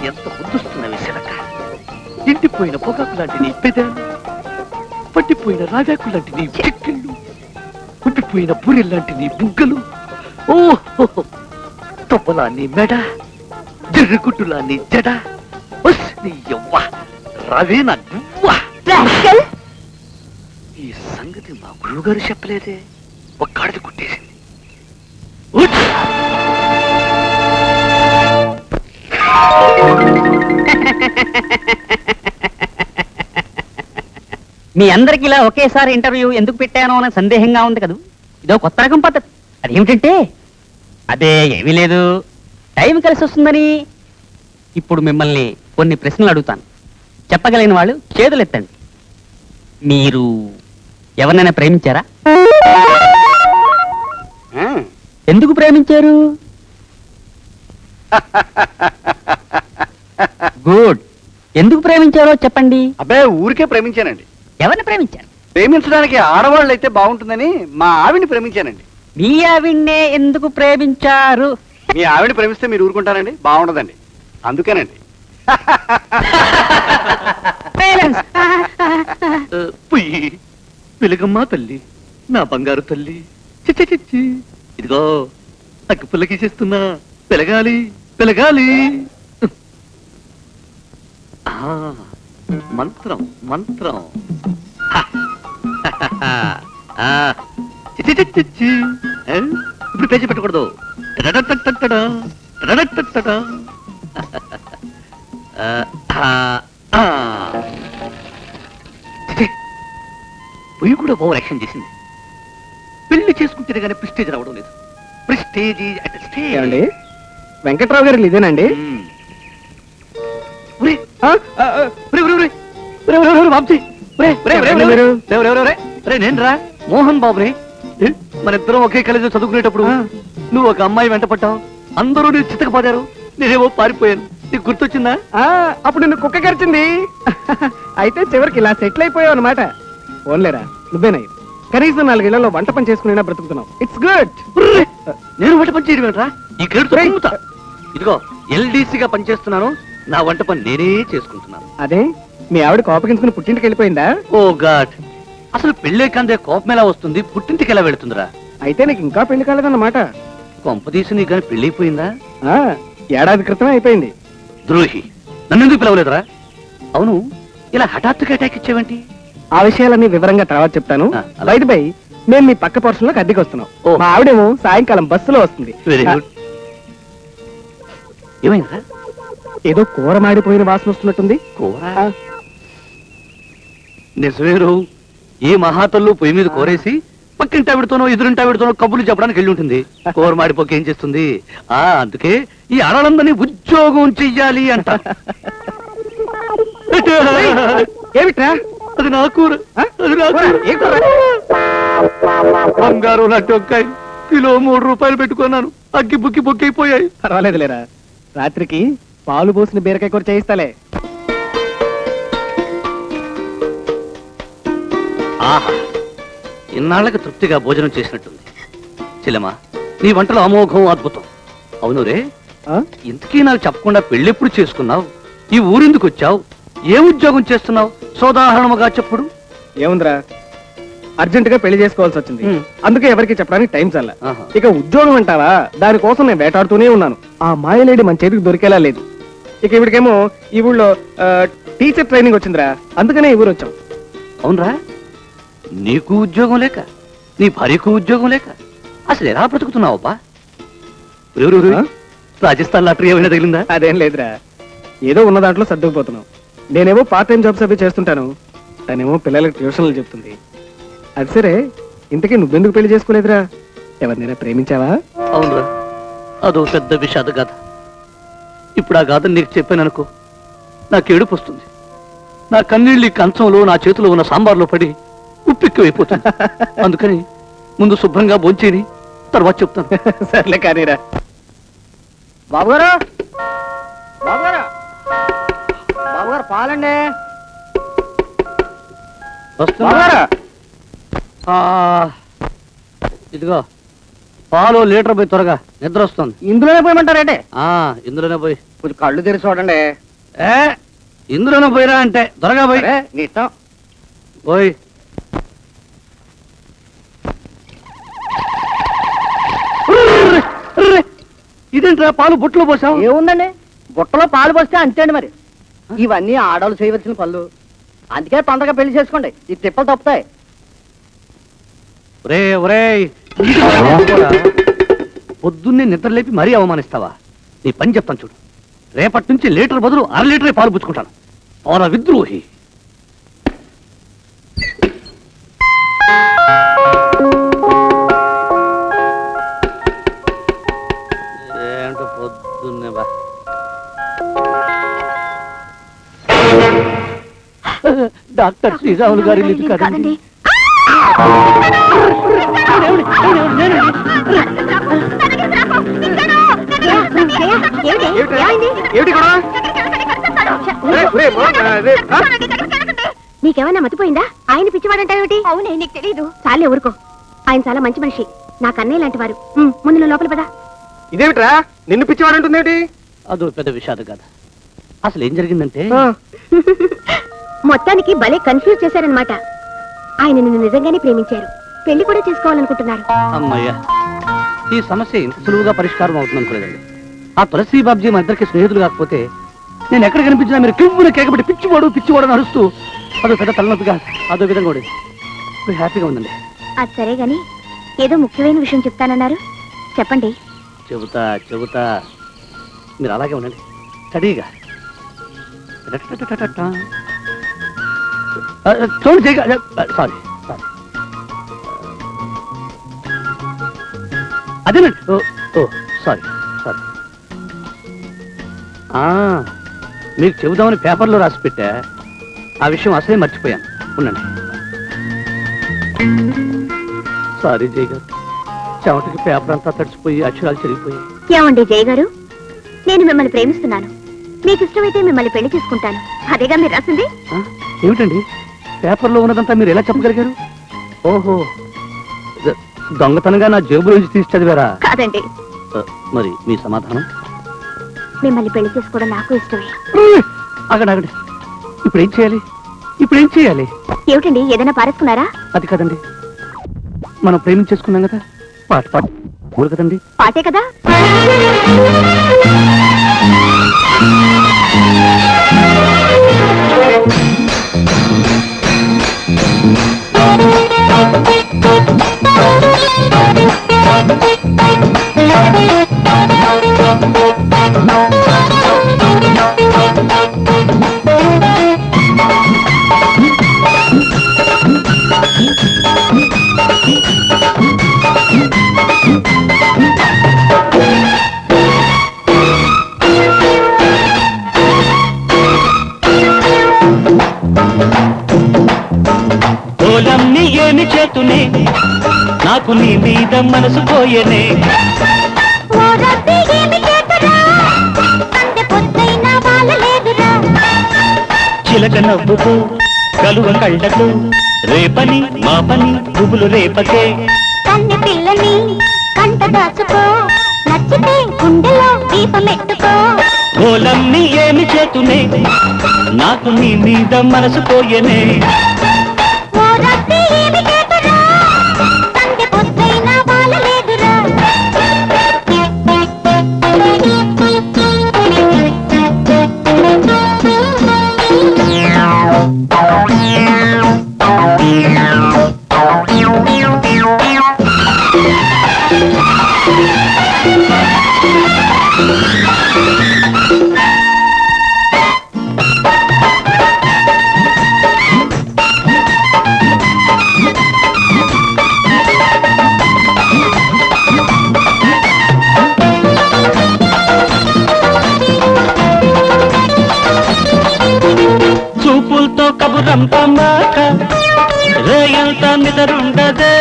ఎంత ముద్దుస్తున్న విషయక. ఎండిపోయిన పొగాకు లాంటి నీ పెదాలు, పట్టిపోయిన రాగాకు లాంటి నీ చెక్కిళ్ళు, ఉబ్బిపోయిన పూరెల్లాంటి నీ బుగ్గలు, ఓహో తొప్పలా నీ మెడ, జర్రగుట్టులా నీ జడ. ఉస్, నీ యవ్వ రవేనా నువ్వా? ఈ సంగతి మా గురువుగారు చెప్పలేదే. ఒక్కడిది కుట్టేసింది. ఉచ్! మీ అందరికి ఇలా ఒకేసారి ఇంటర్వ్యూ ఎందుకు పెట్టానో అనే సందేహంగా ఉంది కదా. ఇదో కొత్త రకం పద్ధతి. అదేమిటంటే అదే ఏమీ లేదు, టైం కలిసి వస్తుందని. ఇప్పుడు మిమ్మల్ని కొన్ని ప్రశ్నలు అడుగుతాను. చెప్పగలిగిన వాళ్ళు చేతులు ఎత్తండి. మీరు ఎవరినైనా ప్రేమించారా? ఎందుకు ప్రేమించారు? గుడ్. ఎందుకు ప్రేమించారో చెప్పండి. అబ్బాయి ఊరికే ప్రేమించానండి. ఎవరిని ప్రేమించారు? ప్రేమించడానికి ఆడవాళ్ళు అయితే బాగుంటుందని మా ఆవిడ్ని ప్రేమించానండి. మీ ఆవిడ్నే ఎందుకు ప్రేమించారు? మీ ఆవిడ ప్రేమిస్తే మీరు ఊరుకుంటారండి? బాగుండదండి, అందుకేనండి. Silence. పొయ్యి వెలుగమ్మా తల్లి, నా బంగారు తల్లి. చిచ్చి చిచ్చి, ఇదిగో అగ్గి పుల్లకిసేస్తున్నా. పెరగాలి పెరగాలి. ఆ, మంత్రం మంత్రం. ఆ, చిచ్చి చిచ్చి చిచ్చి. ఆ, ఇప్పుడు పేజీ పెట్టకూడదు. టడటటటటడా, టడటటటడా. పొయ్యి కూడా ఓవర్ యాక్షన్ చేసింది. పెళ్లి చేసుకుంటే కానీ ప్రిస్టేజ్ రావడం లేదు. Prestige at stage. ఏమండి, వెంకట్రావు గారు ఇదేనండి? నేనురా మోహన్ బాబుని. మన ఇద్దరం ఒకే కాలేజీలో చదువుకునేటప్పుడు నువ్వు ఒక అమ్మాయి వెంట పట్టావు. అందరూ నీ చిత్తకపోయారు, నేనేమో పారిపోయాను. నీకు గుర్తొచ్చిందా? అప్పుడు నిన్ను కుక్క కరిచింది. అయితే చివరికి ఇలా సెటిల్ అయిపోయావు అనమాట. ఓన్లేరా, నువ్వేనా కనీసం 4 ఇళ్లలో వంట పని చేసుకుని బ్రతుకుతున్నావు. It's good. నేను వంట పని చేయడం ఏంట్రా? ఈ కేడుతో కుంగుతా. ఇదిగో ఎల్డీసీగా పనిచేస్తున్నాను, నా వంట పని నేనే చేసుకుంటున్నాను. అదే మీ ఆవిడ కోపగించుకుని పుట్టింటికి వెళ్ళిపోయిందా? ఓ గాడ్, అసలు పెళ్ళే కందే కోపం ఎలా వస్తుంది, పుట్టింటికి ఎలా వెళుతుందిరా? అయితే నీకు ఇంకా పెళ్లి కాలేదన్నమాట. కొంపదీసి నీకు కానీ పెళ్ళి అయిపోయిందా? ఏడాది క్రితమే అయిపోయింది. ద్రోహి, నన్ను ఎందుకు పిలవలేదురా? అవును, ఇలా హఠాత్తుగా అటాక్ ఇచ్చావేంటి? ఆ విషయాలన్నీ వివరంగా తర్వాత చెప్తాను. బయట బై మేము మీ పక్క పోర్షన్ లోకి అద్దెకి వస్తున్నాం. ఓ. మా ఆవిడేమో సాయంకాలం బస్సులో వస్తుంది. Very good. ఏమైందిరా? ఏదో కూర మాడిపోయిన వాసన వస్తున్నట్టుంది. కూర? నిజమేరు, ఏ మహాతల్లు పొయ్యి మీద కోరేసి పక్కింటి ఆవిడతోనో ఎదురింటి ఆవిడతోనో కబుర్లు చెప్పడానికి వెళ్ళి ఉంటుంది. కూర మాడిపోక ఏం చేస్తుంది? అందుకే ఈ ఆడలందరినీ ఉద్యోగం చెయ్యాలి అంట. ఏమిట్రా అది నా కూర, అది నా కూర. ఏ కూర? బంగారు లాంటి వంకాయ కిలో 3 రూపాయలు పెట్టుకున్నాను, అగ్గి బుక్కి బొక్కైపోయాయి. పర్వాలేదులేరా, రాత్రికి పాలు పోసిన బీరకాయ కూర చేయిస్తాలే. ఆహా, ఇన్నాళ్ళకి తృప్తిగా భోజనం చేసినట్టుంది. చెల్లెమా, నీ వంటలు అమోఘం, అద్భుతం. అవును రే, ఇంతకీ నాకు చెప్పకుండా పెళ్ళెప్పుడు చేసుకున్నావు? ఈ ఊరెందుకు వచ్చావు? ఏ ఉద్యోగం చేస్తున్నావు? సోదాహరణముగా చెప్పుడు. ఏముందిరా, అర్జెంట్ గా పెళ్లి చేసుకోవాల్సి వచ్చింది. అందుకే ఎవరికి చెప్పడానికి టైం చల్ల. ఆహా. ఇక ఉద్యోగం అంటావా, దానికోసం నేను వేటాడుతూనే ఉన్నాను. ఆ మాయలేడి మన చేతికి దొరికేలా లేదు. ఇక ఇవిడికేమో ఈ ఊళ్ళో టీచర్ ట్రైనింగ్ వచ్చిందిరా, అందుకనే ఈ ఊరు వచ్చాం. అవునరా, నీకు ఉద్యోగం లేక, నీ భార్యకు ఉద్యోగం లేక అసలు ఎలా బ్రతుకుతున్నావబ్బా? ఆ? రాజస్థాన్ లాటరీ ఏమైనా తగిలిందా? అదేం లేదురా, ఏదో ఉన్న దాంట్లో సర్దుకుపోతున్నాం. నేనేమో పార్ట్ టైం జాబ్స్ అవి చేస్తుంటాను, తనేమో పిల్లలకు ట్యూషన్లు చెప్తుంది. అది సరే, ఇంతకీ నువ్వెందుకు పెళ్లి చేసుకోలేదురా? ఎవరినైనా ప్రేమించావా? అవునరా, అదో పెద్ద విషాద గాథ. ఇప్పుడు ఆ గాథ నీకు చెప్పాననుకో, నాకు ఏడుపు వస్తుంది. నా కన్నీళ్ళు ఈ కంచంలో, నా చేతిలో ఉన్న సాంబార్లో పడి ఉప్పెక్కువైపోతుంది. అందుకని ముందు శుభ్రంగా భోంచేని తర్వాత చెప్తాను. సర్లే కానీరా. బాబుగారు, బాబుగారు, బాబుగారు పాలండి. వస్తున్నా. ఇదిగో పాలు లీటర్ పోయి, త్వరగా నిద్ర వస్తుంది. ఇందులోనే పోయమంటారేంటి? ఇందులోనే పోయి. కొంచెం కళ్ళు తెరిచి చూడండి. ఏ ఇందులోనే పోయిరా అంటే త్వరగా పోయి. సరే, నీ ఇష్టం. పోయి. ఇదేంట్రా పాలు బుట్టలో పోసావు? ఏముందండి, బుట్టలో పాలు పోస్తే అంతేండి. మరి ఇవన్నీ ఆడవాళ్ళు చేయవలసిన పనులు. అందుకే తొందరగా పెళ్లి చేసుకోండి, ఈ తిప్పలు తప్పుతాయి. ఒరే ఒరే, పొద్దున్నే నిద్ర లేపి మరీ అవమానిస్తావా? నీ పని చెప్తాను చూడు. రేపటి నుంచి లీటర్ బదులు 1/2 లీటరే పాలు పుచ్చుకుంటాను. పౌర విద్రోహి. ఏంటో పొద్దున్నే బా. డాక్టర్ శ్రీరాములు గారి ఇల్లు కాదండి. నీకేమైనా మతిపోయిందా? ఆయన పిచ్చివాడంటావేమిటి? అవునే, నీకు తెలీదు. చాలే ఊరుకో, ఆయన చాలా మంచి మనిషి, నా కన్నయ్య లాంటి వారు. ముందు నువ్వు లోపల పదా. ఇదేమిట్రా, నిన్ను పిచ్చివాడంటుందేమిటి? అదో పెద్ద విషాదం కాదు. అసలు ఏం జరిగిందంటే, మొత్తానికి భలే కన్ఫ్యూజ్ చేశారనమాట. ఆయన నిన్ను నిజంగానే ప్రేమించారు, పెళ్లి కూడా చేసుకోవాలనుకుంటున్నారు. అమ్మయ్యా, ఈ సమస్య ఇంత సులువుగా పరిష్కారం అవుతుంది అనుకోలేదండి. ఆ తులసి బాబ్జీ మా ఇద్దరికి స్నేహితులు కాకపోతే నేను ఎక్కడ కనిపించినా మీరు కివ్వున కేకబెట్టి పిచ్చివాడు అని అరుస్తూ అదో పెద్ద తలనొప్పిగా అదో విధంగా కూడా ఇప్పుడు హ్యాపీగా ఉందండి. అది సరే గాని, ఏదో ముఖ్యమైన విషయం చెప్తానన్నారు, చెప్పండి. చెబుతా మీరు అలాగే ఉండండి, స్టడీగా. చూడండి, సారీ అదేనండి. ఓ సారీ. మీకు చెబుదామని పేపర్లో రాసి పెట్టా, ఆ విషయం అసలే మర్చిపోయాను. ఉండండి. సారీ జయ్ గారు, చెమటకి పేపర్ అంతా తడిచిపోయి అక్షరాలు చెరిగిపోయి. ఏమండి జయ్ గారు, నేను మిమ్మల్ని ప్రేమిస్తున్నాను, మీకు ఇష్టమైతే మిమ్మల్ని పెళ్లి చేసుకుంటాను. అదేగా మీరు రాసింది? ఏమిటండి, పేపర్లో ఉన్నదంతా మీరు ఎలా చెప్పగలిగారు? ఓహో, దొంగతనంగా నా జేబులోంచి తీసి చదివారా? కాదండి. మరి మీ సమాధానం? మిమ్మల్ని పెళ్లి చేసుకోవడం నాకు ఇష్టమే. ఆగండి, ఇప్పుడు ఏం చేయాలి? ఏమిటండి, ఏదైనా పారేసుకున్నారా? అది కదండి, మనం ప్రేమించేసుకున్నాం కదా, పాట ఊరు కదండి. పాటే కదా. ఓలమ్మి ఏమి చేతునే, నాకు నీ మీద మనసు పోయనే. చిలక నవ్వుతూ కలువ కళ్ళకు రేపని మాపని పువ్వులు రేపకే కన్నె పిల్లని కంట దాచుకో నచ్చితే గుండెలో దీపమెట్టుకో గోలమ్ని ఏమి చేతునే నాకు నీ మీద మనసు పోయనే ఓ రద్దీ ఏమి చేతురా సంధ్య పొద్దైనా బాలలేదురా చూపులతో కబురంపమాక రేయంత నిదరుండదే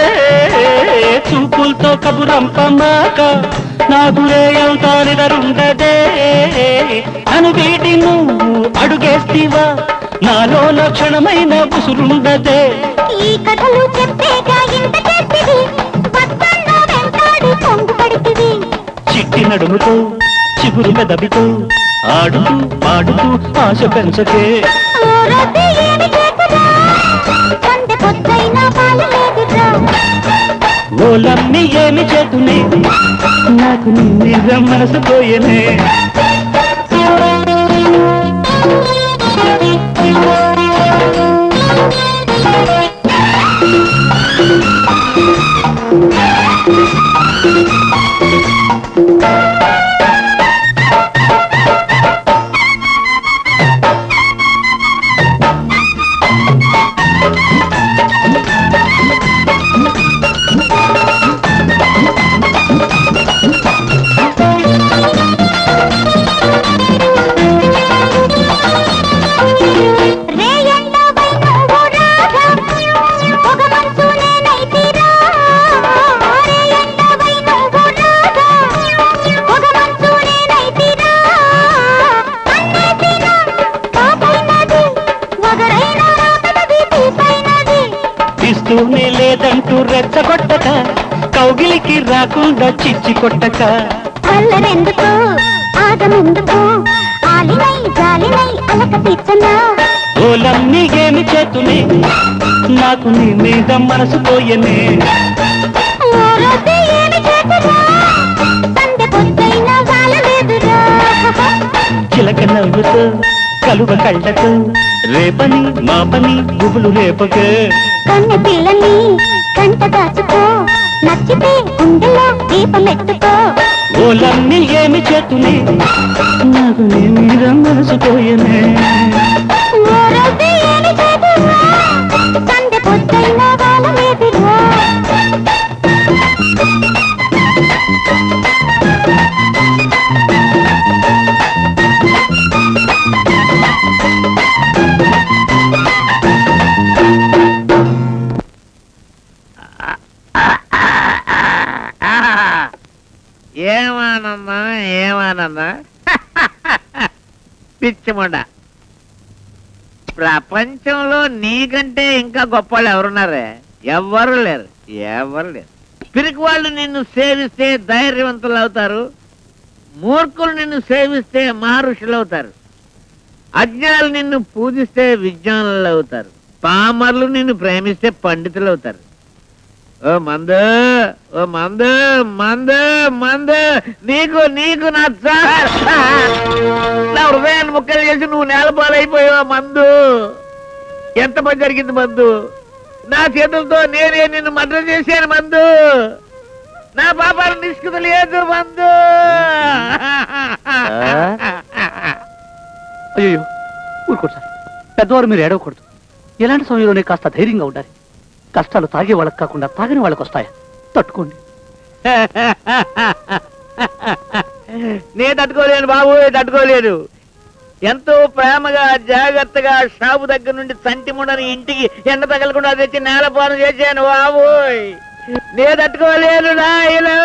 చూపులతో కబురంపమాక నాకు రేయంత నిదరుండదే అను వీటి నువ్వు అడుగేస్తివా నాలో క్షణమైన ఉసురుండదే ఈ కథలు చెప్పేగా ఇంత చేతివి వద్దన్నా వెంటాడి పొంగు పడితివి చిట్టి నడుముతో చిగురు పెదవితో ఆడుతూ పాడుతూ ఆశ పెంచకే ఓ రద్దీ ఏమి చేతురా సంధ్య పొద్దైనా బాలలేదురా ఓలమ్మి ఏమి చేతునే నాకు నీ మీద మనసు పోయనే ఇస్తూనే లేదంటూ రెచ్చగొట్టక కౌగిలికి రాకుండా చిచ్చి కొట్టక అల్లరెందుకు ఆగమెందుకు ఆలినై జాలినై అలక తీర్చనా ఓలమ్మి ఏమి చేతునే నాకు నీ మీద మనసు పోయనే ఓ రద్దీ ఏమి చేతురా సంధ్య పొద్దైనా బాలలేదురా చిలక నవ్వుతో కలువ కళ్ళకు రేపని మాపని గుబులు రేపకే కన్నె పిల్లని కంట దాచుకో నచ్చితే గుండెలో దీపమెట్టుకో ఓలమ్మి ఏమి చేతునే నాకు నీ మీద మనసు పోయనే ఓ రద్దీ ఏమి చేతురా సంధ్య పొద్దైనా బాలలేదురా ఏమానన్నా ఏమానన్నా పిచ్చిమండ ప్రపంచంలో నీకంటే ఇంకా గొప్ప వాళ్ళు ఎవరున్నారే ఎవ్వరు లేరు ఎవరు లేరు పిరికి వాళ్ళు నిన్ను సేవిస్తే ధైర్యవంతులు అవుతారు మూర్ఖులు నిన్ను సేవిస్తే మహర్షులు అవుతారు అజ్ఞానులు నిన్ను పూజిస్తే విజ్ఞానులు అవుతారు పామర్లు నిన్ను ప్రేమిస్తే పండితులు అవుతారు ఓ మందు ఓ మందు మందు మందు నీకు నీకు నా హృదయాన్ని ముక్కలు చేసి నువ్వు నేలపాలైపోయావు మందు ఎంత పని జరిగింది మందు నా చేతులతో నేనే నిన్ను మర్డర్ చేశాను మందు నా పాపాలు నిష్కృత లేదు మందు అయ్యో ఊరుకోండి సార్ పెద్దవారు మీరు ఏడవకూడదు ఎలాంటి సమయంలోనే కాస్త ధైర్యంగా ఉండాలి కష్టాలు తాగే వాళ్ళకి కాకుండా తాగని వాళ్ళకి వస్తాయా తట్టుకోండి నేను తట్టుకోలేను బాబు తట్టుకోలేను ఎంతో ప్రేమగా జాగ్రత్తగా షాపు దగ్గర నుండి సంటి ముండని ఇంటికి ఎండ తగలకుండా తెచ్చి నేలపానం చేశాను బాబోయ్ నేను తట్టుకోలేను నాయనా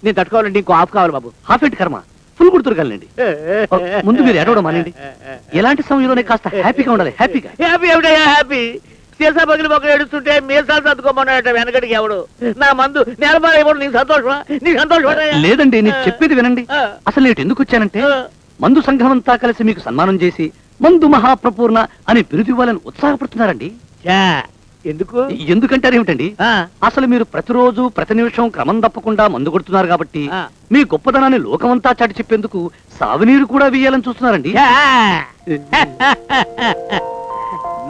నేను తట్టుకోవాలంటే ఇంకో హాఫ్ కావాలి బాబు హాఫ్ ఎట్ కర్మ ఫుల్ తూలు కుడుతురుగాలండి. ముందు మీరు ఎడవడం మానండి. ఎలాంటి సమయంలోనే కాస్త హ్యాపీగా ఉండాలి. హ్యాపీగా. హ్యాపీ ఏమిటయ్యా హ్యాపీ? సీసా పగిలి మొక్కలు ఏడుస్తుంటే మీసాలు సర్దుకోమన్నాడట వెనకడికి ఎవడు? నా మందు నేలబారేవాడు నీకు సంతోషమా? నీకు సంతోషమా? లేదండి, నేను చెప్పేది వినండి. అసలు నేను ఎందుకు వచ్చానంటే మందు సంఘం అంతా కలిసి మీకు సన్మానం చేసి మందు మహాప్రపూర్ణ అని బిరుదు ఇవ్వాలని ఉత్సాహపడుతున్నారండి. ఎందుకు? ఎందుకంటారు ఏమిటండి? అసలు మీరు ప్రతిరోజు ప్రతి నిమిషం క్రమం తప్పకుండా మందు కొడుతున్నారు కాబట్టి మీ గొప్పదనాన్ని లోకమంతా చాటి చెప్పేందుకు సాగునీరు కూడా వేయాలని చూస్తున్నారండి.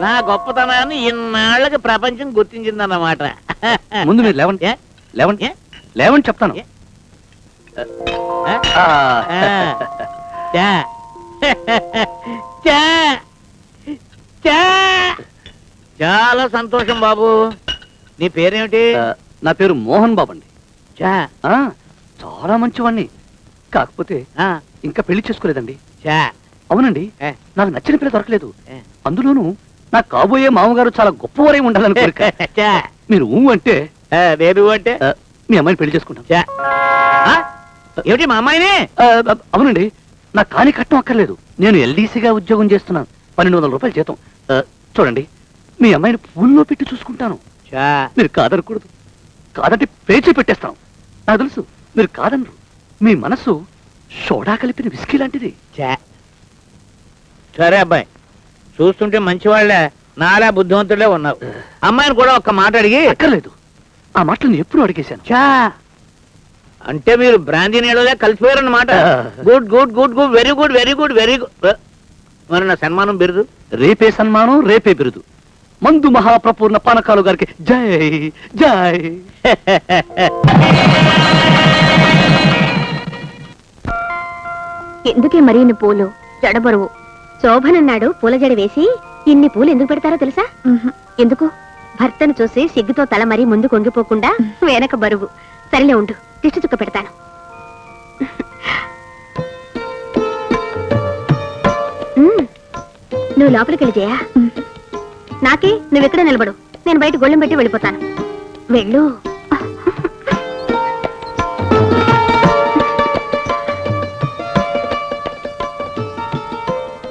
నా గొప్పతనాన్ని ఇన్నాళ్ళకి ప్రపంచం గుర్తించిందన్నమాట. ముందు మీరు లేవండి. లేవండి, లేవండి చెప్తాను. చాలా సంతోషం బాబు. నీ పేరేమిటి? నా పేరు మోహన్ బాబు అండి. చాలా మంచివాణ్ణి. కాకపోతే ఇంకా పెళ్లి చేసుకోలేదండి. అవునండి, నాకు నచ్చిన పిల్ల దొరకలేదు. అందులోనూ నా కాబోయే మామగారు చాలా గొప్పవారై ఉండాలని కోరిక. మీరు అంటే నేను అంటే మీ అమ్మాయిని పెళ్లి చేసుకుంటాను. ఏమిటి మా అమ్మాయిని? అవునండి, నాకు కాని కట్టం అక్కర్లేదు. నేను ఎల్డీసీగా ఉద్యోగం చేస్తున్నాను. 1200 రూపాయలు జీతం. చూడండి, మీ అమ్మాయిని పూల్లో పెట్టి చూసుకుంటాను. మీరు కాదనకూడదు. కాదంటే పేచి పెట్టేస్తాను. నాకు తెలుసు మీరు కాదనరు. మీ మనసు సోడా కలిపిన విస్కీ లాంటిది. సరే అబ్బాయి, చూస్తుంటే మంచివాళ్లే, నాలా బుద్ధివంతుడే ఉన్నావు. అమ్మాయిని కూడా ఒక్క మాట అడిగి. అక్కర్లేదు, ఆ మాటలు నేను ఎప్పుడు అడిగేశాను. అంటే మీరు బ్రాందీ నీళ్ళలో కలిసిపోయారన్నమాట. Good good good good, very good very good very good. మరి నా సన్మానం బిరుదు? రేపే సన్మానం, రేపే బిరుదు. మందు మహాప్రపూర్ణ పానకాలు గారికి జై జై. ఎందుకే మరి ఇన్ని పూలు? జడబరువు. శోభనన్నాడు పూల జడ వేసి ఇన్ని పూలు ఎందుకు పెడతారో తెలుసా? ఎందుకు? భర్తను చూసి సిగ్గుతో తల మరీ ముందు కొంగిపోకుండా వెనక బరువు. సరిలే ఉండు, దిష్టి చుక్క పెడతాను. నువ్వు లోపలికి వెళ్ళి చేయా. నాకే నువ్వు ఎక్కడ నిలబడు, నేను బయట గొళ్ళెం పెట్టి వెళ్ళిపోతాను. వెళ్ళు.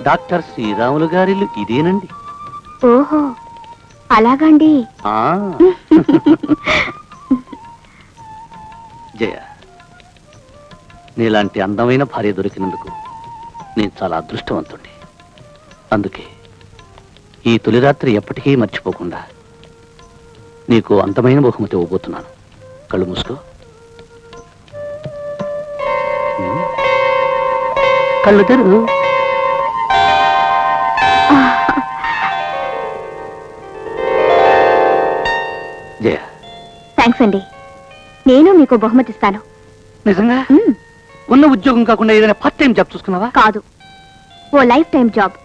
డాక్టర్ శ్రీరాములు గారిల్లు ఇదేనండి. ఓహో, అలాగండి. జయ, నీలాంటి అందమైన భార్య దొరికినందుకు నేను చాలా అదృష్టవంతుణ్ణి. అందుకే ఈ తొలి రాత్రి ఎప్పటికీ మర్చిపోకుండా నీకు అందమైన బహుమతి ఇవ్వబోతున్నాను. కళ్ళు మూసుకో. కళ్ళు తెరు. జయ, థ్యాంక్స్ అండి. నేను మీకు బహుమతి ఇస్తాను. నిజంగా? ఉన్న ఉద్యోగం కాకుండా ఏదైనా పార్ట్ టైం జాబ్ చూసుకున్నావా? కాదు, ఓ లైఫ్ టైం జాబ్.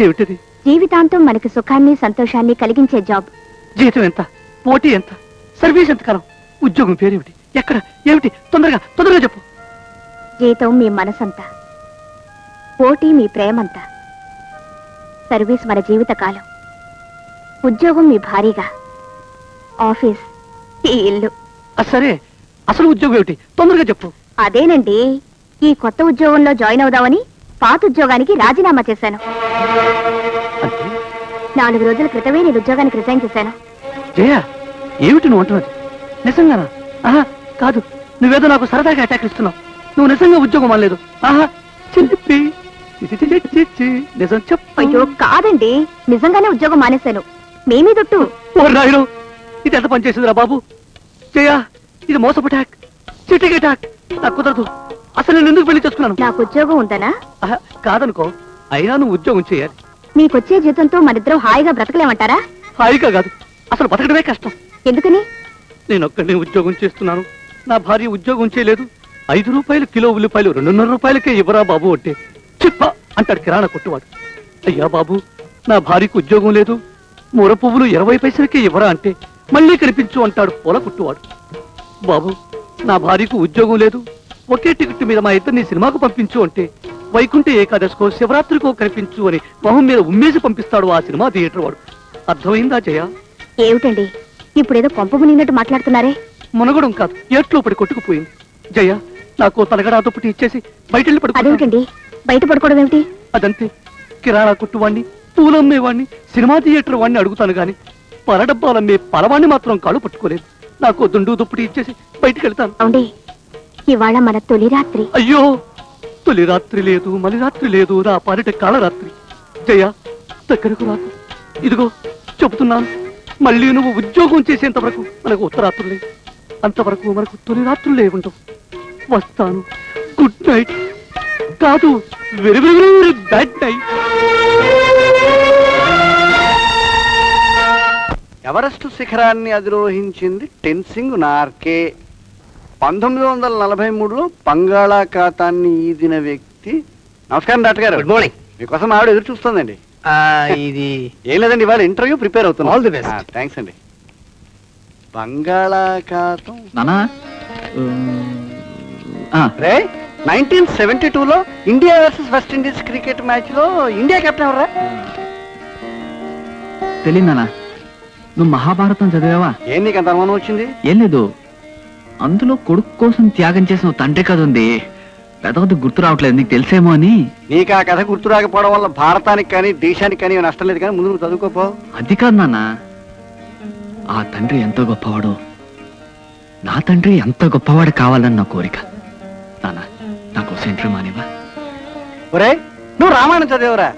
ఏమిటది? జీవితాంతం మనకి సుఖాన్ని సంతోషాన్ని కలిగించే జాబ్. జీతం ఎంత? పోటీ ఎంత? సర్వీస్ ఎంత కాలం? ఉద్యోగం పేరేమిటి? ఎక్కడ? ఏమిటి? తొందరగా తొందరగా చెప్పు. జీతం మీ మనసంతా, పోటీ మీ ప్రేమంతా, సర్వీస్ మన జీవితకాలం, ఉద్యోగం మీ భారీగా, ఆఫీస్ ఈ ఇల్లు. సరే, అసలు ఉద్యోగం ఏమిటి? తొందరగా చెప్పు. అదేనండి, ఈ కొత్త ఉద్యోగంలో జాయిన్ అవుదామని పాత ఉద్యోగానికి రాజీనామా చేశాను. 4 రోజుల క్రితమే నేను ఉద్యోగానికి రిజైన్ చేశాను. జయ, ఏమిటి నువ్వు అంటున్నది? నిజంగానా? ఆహా, కాదు, నువ్వేదో నాకు సరదాగా అటాక్ ఇస్తున్నావు. నువ్వు నిజంగా ఉద్యోగం అనలేదు. ఆహా, చెప్పి నిజం చెప్పు. అయ్యో కాదండి, నిజంగానే ఉద్యోగం మానేశాను. మేమీ దొట్టు. ఓ రాయుడు, ఇది ఎంత పని చేసిందిరా బాబు? జయ, ఇది మోసపు అటాక్, చిటికి అటాక్. నాకు కుదరదు. అసలు నేను ఎందుకు పెళ్లి చేసుకున్నాను? నాకు ఉద్యోగం ఉందనా? కాదనుకో, అయినా నువ్వు ఉద్యోగం చేయాలి. మీకొచ్చే జీతంతో మనిద్దరం హాయిగా బ్రతకలేమంటారా? హాయిగా కాదు, అసలు బతకడమే కష్టం. ఎందుకని? నేను ఒక్కడే ఉద్యోగం చేస్తున్నాను. నా భార్య ఉద్యోగం చేయలేదు. 5 రూపాయలు కిలో ఉల్లిపాయలు 2.5 రూపాయలకే ఇవ్వరా బాబు అంటే చిప్ప అంటాడు కిరాణా కొట్టువాడు. అయ్యా బాబు, నా భార్యకు ఉద్యోగం లేదు. మూర పువ్వులు 20 పైసలకే ఇవ్వరా అంటే మళ్ళీ కనిపించు అంటాడు పూల కుట్టువాడు. బాబు, నా భార్యకు ఉద్యోగం లేదు. ఒకే టికెట్ మీద మా ఇద్దరిని సినిమాకు పంపించు అంటే వైకుంఠ ఏకాదశికో శివరాత్రికో కనిపించు అని మొహం మీద ఉమ్మేసి పంపిస్తాడు ఆ సినిమా థియేటర్ వాడు. అర్థమైందా జయ? ఏమిటండి ఇప్పుడేదో కొంప మునిగినట్టు మాట్లాడుతున్నారే? మునగడం కాదు, ఏట్లో పడి కొట్టుకుపోయింది. జయ, నాకు తలగడ దుప్పటి ఇచ్చేసి బయట వెళ్ళి పడుకో. అదేమిటండి బయట పడుకోవడం ఏమిటి? అదంతే. కిరాణా కొట్టు వాణ్ణి, పూలమ్మేవాణ్ణి, సినిమా థియేటర్ వాణ్ణి అడుగుతాను గాని పరడబ్బాలమ్మే పలవాణ్ణి మాత్రం కాళ్ళు పట్టుకోలేదు. నాకు దుండు దుప్పటి ఇచ్చేసి బయటికి వెళ్తాను. అవునండి, ఇవాళ మన తొలి రాత్రి. అయ్యో, తొలి రాత్రి లేదు, మలి రాత్రి లేదు, నా పాలిట కాళరాత్రి. జయ, దగ్గరకు రాకు. ఇదిగో చెబుతున్నాను, మళ్ళీ నువ్వు ఉద్యోగం చేసేంత వరకు మనకు ఉత్తరాత్రులే. అంతవరకు మనకు తొలి రాత్రులే ఉండవు. వస్తాను. Good night. కాదు, very very very bad night. Everest శిఖరాన్ని అధిరోహించింది టెన్సింగ్ నార్కే. 1943లో బంగాళాఖాతాన్ని ఈదిన వ్యక్తి. నమస్కారం డాక్టర్ గారు. Good morning. మీకోసం ఆవిడ ఎదురు చూస్తుందండి. ఇది ఏం లేదండి, ఇవాళ ఇంటర్వ్యూ ప్రిపేర్ అవుతుంది. All the best. థ్యాంక్స్ అండి. బంగాళాఖాతం నానా రే 1972లో India versus West Indies cricket match లో ఇండియా కెప్టెన్ ఎవరా? తెలియదు నానా. నువ్వు మహాభారతం చదివావా? ఏం నీకు అంత అనుమానం వచ్చింది? ఏం లేదు, అందులో కొడుకు కోసం త్యాగం చేసిన ఓ తండ్రి కథ ఉంది. పెద్దది గుర్తు రావట్లేదు, నీకు తెలిసేమో అని. నీకు ఆ కథ గుర్తు రాకపోవడం వల్ల భారతానికి కానీ దేశానికి కానీ నష్టం లేదు, కానీ ముందు నువ్వు చదువుకోపో. అది కాదు నాన్న, ఆ తండ్రి ఎంతో గొప్పవాడు, నా తండ్రి ఎంత గొప్పవాడు కావాలని నా కోరిక. నాన్న, నాకు సెంటర్ మానివా? ఒరే, నువ్వు రామాయణం చదివేవరా?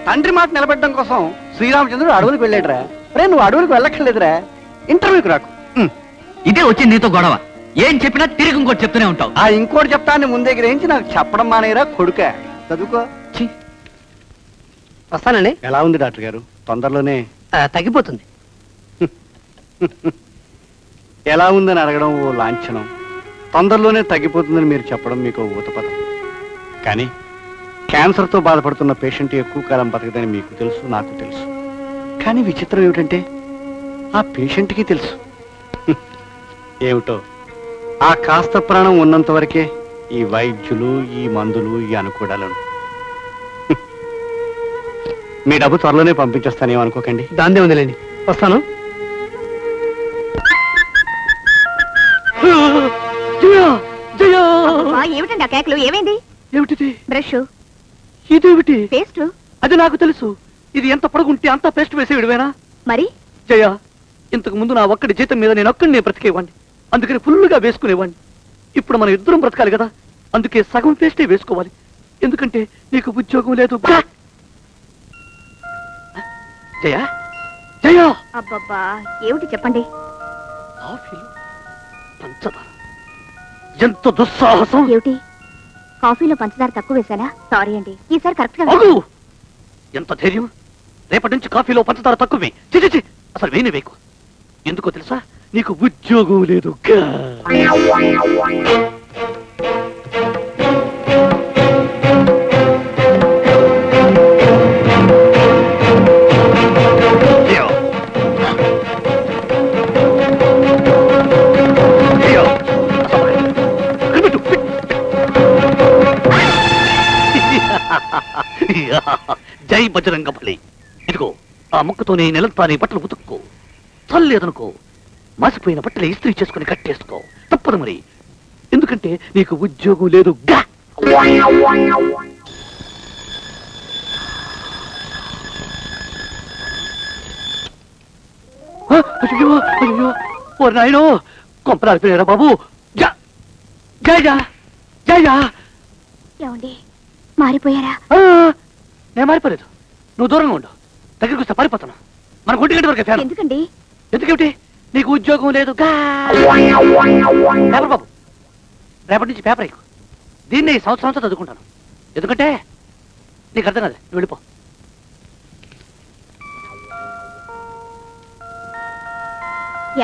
తండ్రి మాట నిలబెట్టడం కోసం శ్రీరామచంద్రుడు అడవులకు వెళ్ళాడురా. ఒరే, నువ్వు అడవులకు వెళ్ళక్కర్లేదురా, ఇంటర్వ్యూకి రాకు. ఇదే వచ్చింది నీతో గొడవ. ఏం చెప్పినా తిరిగి ఇంకోటి చెప్తూనే ఉంటావు. ఆ ఇంకోటి చెప్తాన్ని ముందే గ్రహించి నాకు చెప్పడం మానేరా కొడుక. చదువుకో. వస్తానండి. ఎలా ఉంది డాక్టర్ గారు? తొందరలోనే తగ్గిపోతుంది. ఎలా ఉందని అడగడం ఓ లాంఛనం, తొందరలోనే తగ్గిపోతుందని మీరు చెప్పడం మీకు ఊతపదం. కానీ క్యాన్సర్తో బాధపడుతున్న పేషెంట్ ఎక్కువ కాలం బతకదని మీకు తెలుసు, నాకు తెలుసు. కానీ విచిత్రం ఏమిటంటే ఆ పేషెంట్కి తెలుసు. ఏమిటో, ఆ కాస్త ప్రాణం ఉన్నంత వరకే ఈ వైద్యులు, ఈ మందులు, ఈ అనుకూడాలను. మీ డబ్బు త్వరలోనే పంపించేస్తానేమనుకోకండి. దాందే ఉందిలేండి, వస్తాను. అబ్బా, ఏమిటండి ఆ కేకలు? ఏమైంది? ఏమిటిది? బ్రష్, ఇదేమిటి? పేస్ట్. అది నాకు తెలుసు. ఇది ఎంత పొడుగుంటే అంత పేస్ట్ వేసే విడివేనా? మరి జయ, ఇంతకు ముందు నా ఒక్కడి జీతం మీద నేను ఒక్కడినే బ్రతికేవాడిని, అందుకని ఫుల్లుగా వేసుకునేవాడిని. ఇప్పుడు మనం ఇద్దరం బ్రతకాలి కదా, అందుకే సగం పేస్టే వేసుకోవాలి. ఎందుకంటే నీకు ఉద్యోగం లేదు. జయ, జయ, అబ్బబ్బా, ఏమిటి చెప్పండి. కాఫీలో పంచదార, ఎంత దుస్సాహసం! ఏమిటి, కాఫీలో పంచదార తక్కువ వేసానా? సారీ అండి, ఈసారి కరెక్ట్ గా అగు! ఎంత ధైర్యం! రేపటి నుంచి కాఫీలో పంచదార తక్కువే. చి అసలు వేనే వేకు. ఎందుకో తెలుసా? నీకు ఉద్యోగం లేదు. జై బజరంగబలి. ఇదిగో, ఆ ముక్కతోనే నెలంతా నీ బట్టలు ఉతుక్కో. చల్లేదనుకో, మాసిపోయిన బట్టలు ఇస్త్రీ చేసుకుని కట్టేసుకో. తప్పదు మరి, ఎందుకంటే నీకు ఉద్యోగం లేదు. అయ్యో అయ్యో, ఓ నాయనో, కొంపరాలిపోయారా బాబు. జయ జయ, ఏమండి, మారిపోయారా? నేను మారిపోలేదు, నువ్వు దూరంగా ఉండు. దగ్గరికి వస్తే పారిపోతాను. మన గుంటి గంట వరకు ఫ్యాన్. ఎందుకండి? ఎందుకేమిటి? నీకు ఉద్యోగం లేదు. పేపర్ బాబు, రేపటి నుంచి పేపర్ ఎక్కువ. దీన్ని ఈ సంవత్సరం అంతా చదువుకుంటాను. ఎందుకంటే నీకు అర్థం కాదు. నువ్వు వెళ్ళిపో.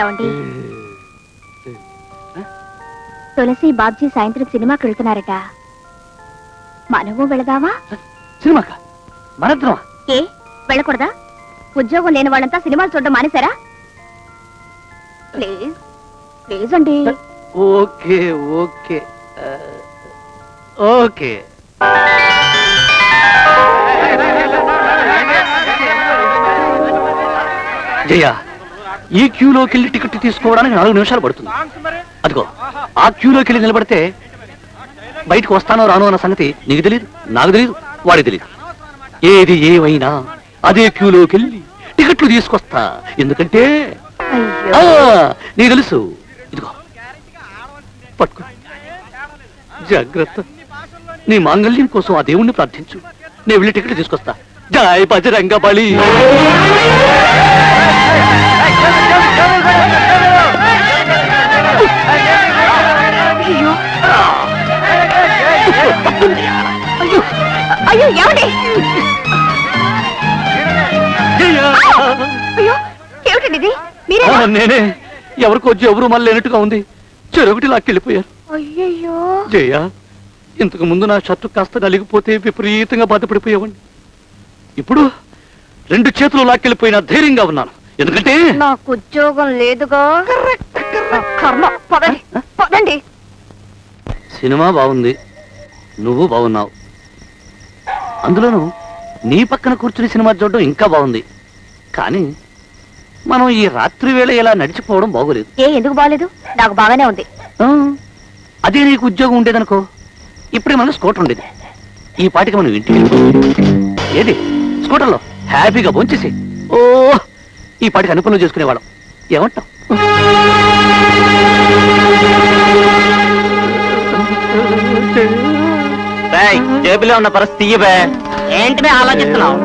ఏమండి, తులసి బాబ్జీ సాయంత్రం సినిమాకి వెళ్తున్నారట. మనము వెళదామా? సినిమాక మనంతరమా? ఏ, వెళ్ళకూడదా? ఉద్యోగం లేని వాళ్ళంతా సినిమాలు చూడడం మానేశారా? ప్లీజ్ ప్లీజ్ అండి. Okay okay okay. జయ, ఈ క్యూలోకి వెళ్ళి టికెట్ తీసుకోవడానికి 4 నిమిషాలు పడుతుంది. అదిగో, ఆ క్యూలోకి వెళ్ళి నిలబడితే బయటకు వస్తానో రానో అన్న సంగతి నీకు తెలియదు, నాకు తెలియదు, వాడికి తెలియదు. ఏది ఏమైనా అదే క్యూలోకి వెళ్ళి టికెట్లు తీసుకొస్తా. ఎందుకంటే అయ్యో. నీకు తెలుసు. ఇదిగో పట్టుకో, జాగ్రత్త. నీ మాంగళ్యం కోసం ఆ దేవుణ్ణి ప్రార్థించు. నేను వెళ్ళి టికెట్లు తీసుకొస్తా. జై బజరంగ బలి. అయ్యో అయ్యో అయ్యో ఏమండి? అయ్యో ఏమిటండి ఇది? మీరే? నేనే. ఎవరికో ఎవరు మళ్ళీ లేనట్టుగా ఉంది. చెరొకటి లాక్కెళ్ళిపోయారు. అయ్యయ్యో. జయ, ఇంతకు ముందు నా షర్టు కాస్త నలిగిపోతే విపరీతంగా బాధపడిపోయావండి. ఇప్పుడు 2 చేతులు లాక్కెళ్ళిపోయినా ధైర్యంగా ఉన్నాను. ఎందుకంటే నాకు ఉద్యోగం లేదుగా. కర్మ. పదండి పదండి. సినిమా బాగుంది, నువ్వు బాగున్నావు. అందులోనూ నీ పక్కన కూర్చుని సినిమా చూడడం ఇంకా బాగుంది. కానీ మనం ఈ రాత్రి వేళ ఇలా నడిచిపోవడం బాగోలేదు. ఎందుకు బాగాలేదు? నాకు బాగానే ఉంది. అదే నీకు ఉద్యోగం ఉండేదనుకో, ఇప్పుడే మనకు స్కూటర్ ఉండేది. ఈ పాటికి మనం ఇంటికి ఏది స్కూటర్లో హ్యాపీగా భోంచేసి ఓ ఈ పాటికి అన్ని పనులు చేసుకునేవాళ్ళం. ఏమంటావు? జేబులో ఉన్న పరిస్థితి ఇవే. ఏంటి ఆలోచిస్తున్నావు?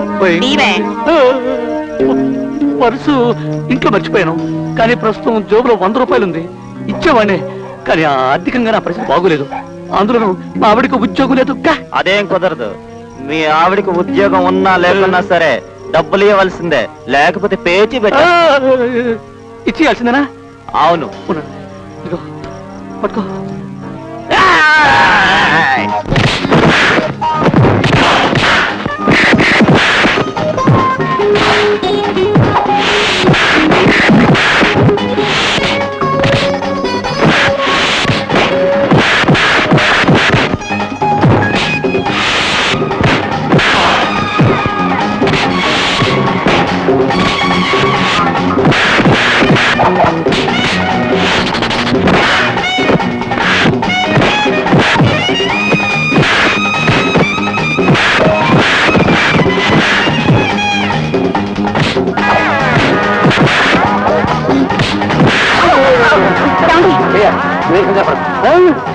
పర్సు ఇంట్లో మర్చిపోయాను. కానీ ప్రస్తుతం జోబులో 100 రూపాయలు ఉంది. ఇచ్చేవాడినే, కానీ ఆర్థికంగా నా పరిస్థితి బాగోలేదు. అందులోనూ మా ఆవిడికి ఉద్యోగం లేదు. అదేం కుదరదు. మీ ఆవిడికి ఉద్యోగం ఉన్నా లేకున్నా సరే డబ్బులు ఇవ్వాల్సిందే, లేకపోతే పేచి పెట్ట. ఇచ్చేయాల్సిందేనా? అవును. ఇదిగో పట్టుకో.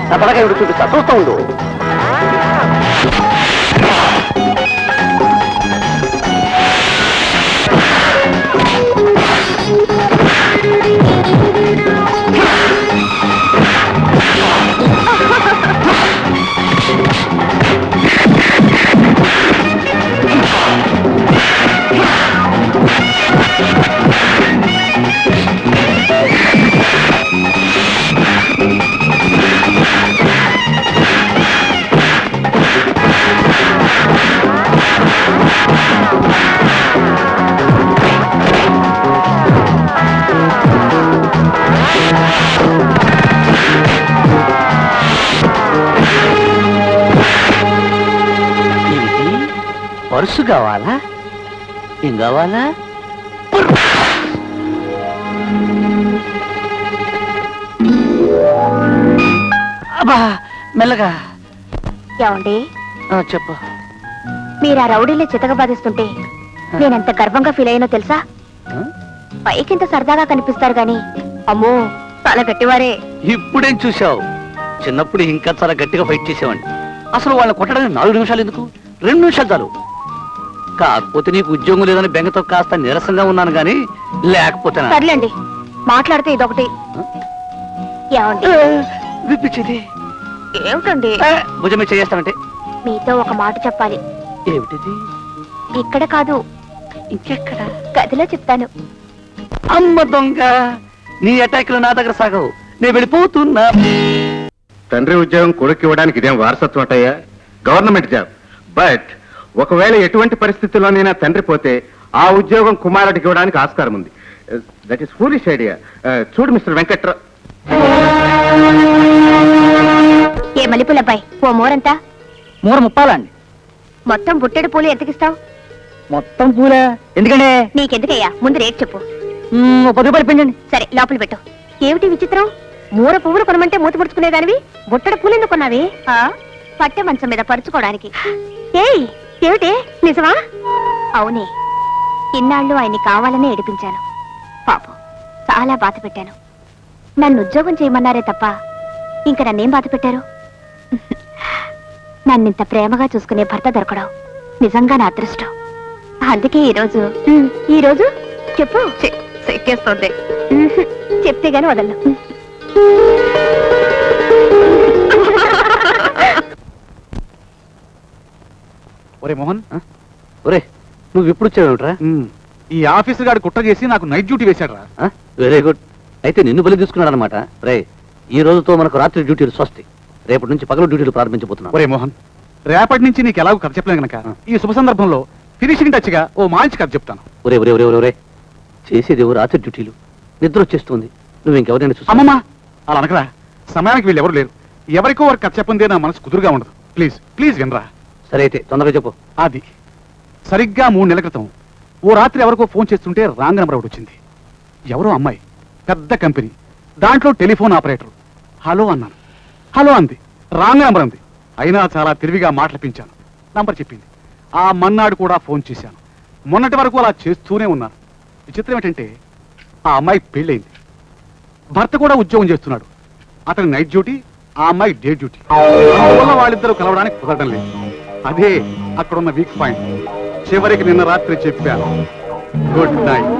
నా పడక ఎవరు చూపిస్తా, చూస్తూ ఉండు. పర్సు కావాలా? ఏం కావాలా? అబ్బా మెల్లగా. ఏమండి? చెప్పు. మీరు ఆ రౌడీలే చితక బాధిస్తుంటే నేనెంత గర్వంగా ఫీల్ అయ్యానో తెలుసా? పైకింత సరదాగా కనిపిస్తారు గాని అమ్మో చాలా గట్టివారే. ఇప్పుడేం చూసావు? చిన్నప్పుడు ఇంకా చాలా గట్టిగా ఫైట్ చేసేవాడిని. అసలు వాళ్ళని కొట్టడానికి 4 నిమిషాలు ఎందుకు? 2 నిమిషాలు చాలు. కాకపోతే నీకు ఉద్యోగం లేదని బెంగతో కాస్త నీరసంగా ఉన్నాను గాని లేకపోతే సర్లేండి, మాట్లాడితే ఇదొకటి. ఏమండి? విప్పించేది ఏమిటండి? భుజమే చేస్తానంటే మీతో ఒక మాట చెప్పాలి. ఏమిటిది? ఇక్కడ కాదు, ఇంకెక్కడ? గదిలో చెప్తాను. అమ్మ దొంగ, నీ అటాక్లు నా దగ్గర సాగవు. నేను వెళ్ళిపోతున్నా. తండ్రి ఉద్యోగం కొడుకు ఇవ్వడానికి ఇదేం వారసత్వం అటయ్యా? Government job. బట్ ఒకవేళ ఎటువంటి పరిస్థితుల్లోనైనా తండ్రి పోతే ఆ ఉద్యోగం కుమారుడికి ఇవ్వడానికి ఆస్కారం ఉంది. That is foolish idea. చూడు మిస్టర్ వెంకట్రావు. ఏ మల్లెపూలబ్బాయి, ఓ మోరంతా? 3 ముప్పాలండి. మొత్తం బుట్టెడు పూలు ఎంతకిస్తావు? మొత్తం పూల ఎందుకంటే నీకెందుకయ్యా, ముందు రేట్ చెప్పు. 10 రూపాయలు పెంచండి. సరే, లోపల పెట్టు. ఏమిటి విచిత్రం? 3 పువ్వులు కొనమంటే మూత పుడుచుకునేదానివి బుట్టెడు పూలు ఎందుకు కొన్నావి? పట్టె మంచం మీద పరుచుకోవడానికి. ఏయ్ ఏమిటి నిజమా? అవునే, ఇన్నాళ్ళు ఆయన్ని కావాలనే ఏడిపించాను. పాపం చాలా బాధ పెట్టాను. నన్ను ఉద్యోగం చేయమన్నారే తప్ప ఇంకా నన్నేం బాధ పెట్టారు? నన్నింత ప్రేమగా చూసుకునే భర్త దొరకడం నిజంగా నా అదృష్టం. అందుకే ఈరోజు చెప్పు. చెక్కేస్తుంది. చెప్తే గాని వదలను. ఒరే మోహన్, ఒరే నువ్వు ఇప్పుడు వచ్చావేమిట్రా? ఈ ఆఫీసర్ గారు కుట్ర చేసి నాకు నైట్ డ్యూటీ వేశాడు రా. Very good. అయితే నిన్ను బలి తీసుకున్నాడు అనమాట. రే, ఈ రోజుతో మనకు రాత్రి డ్యూటీలు స్వస్తి. రేపటి నుంచి పగలు డ్యూటీలు ప్రారంభించబోతున్నాం. ఒరే మోహన్, రేపటి నుంచి నీకు ఎలాగో కథ చెప్పలేను గనక ఈ శుభ సందర్భంలో ఫినిషింగ్ టచ్ గా ఓ మంచి కథ చెప్తాను. ఒరే ఒరే ఒరే ఒరే చేసేదేవో రాత్రి డ్యూటీలు, నిద్ర వచ్చేస్తుంది. నువ్వు ఇంకెవరైనా చూసి అమ్మమ్మా అలా అనకరా. సమయానికి వీళ్ళు ఎవరు లేరు. ఎవరికో వారికి కథ చెప్పందే నా మనసు కుదురుగా ఉండదు. ప్లీజ్ ప్లీజ్ వినరా. సరే అయితే తొందరగా చెప్పు. అది సరిగ్గా 3 నెలల క్రితం ఓ రాత్రి ఎవరికో ఫోన్ చేస్తుంటే రాంగ్ నెంబర్ ఒకటి వచ్చింది. ఎవరో అమ్మాయి, పెద్ద కంపెనీ, దాంట్లో టెలిఫోన్ ఆపరేటర్. హలో అన్నాను. హలో అంది. రాంగ్ నెంబర్ అంది. అయినా చాలా తెలివిగా మాట్లాడించాను. నంబర్ చెప్పింది. ఆ మన్నాడు కూడా ఫోన్ చేశాను. మొన్నటి వరకు అలా చేస్తూనే ఉన్నాను. విచిత్రం ఏంటంటే ఆ అమ్మాయికి పెళ్ళైంది. భర్త కూడా ఉద్యోగం చేస్తున్నాడు. అతని నైట్ డ్యూటీ, ఆ అమ్మాయి డే డ్యూటీ. అందువల్ల వాళ్ళిద్దరూ కలవడానికి కుదరడం లేదు. అదే అక్కడున్న వీక్ పాయింట్. చివరికి నిన్న రాత్రి చెప్పాను, గుడ్ నైట్.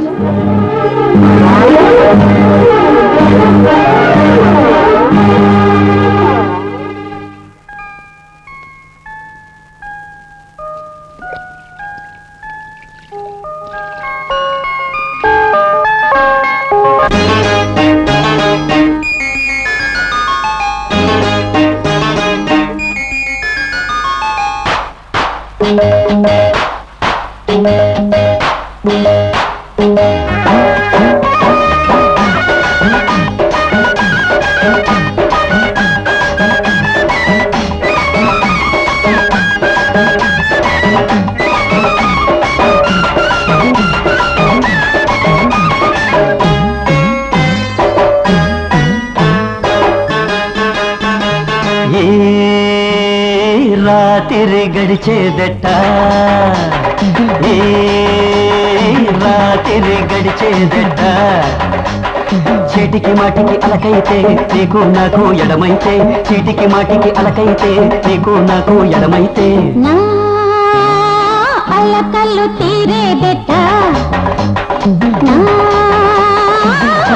రాత్రి గడిచేదట, ఏ రాత్రి గడిచేదట. చీటికి మాటికి అలకైతే నీకు నాకు ఎడమైతే, చీటికి మాటికి అలకైతే నీకు నాకు ఎడమైతే. నా అలకలు తీరేదట, నా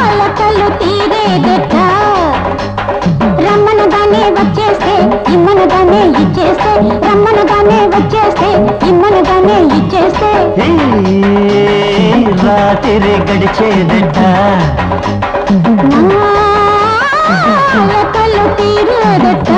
అలకలు తీరేదట. రమ్మనగానే వచ్చేస్తే ఇమ్మనగానే ఇచ్చేస్తే, రమ్మనగానే వచ్చేస్తే ఇమ్మనగానే ఇచ్చేస్తే. రాత్రి గడిచేదట, నా అలకలు తీరేదట.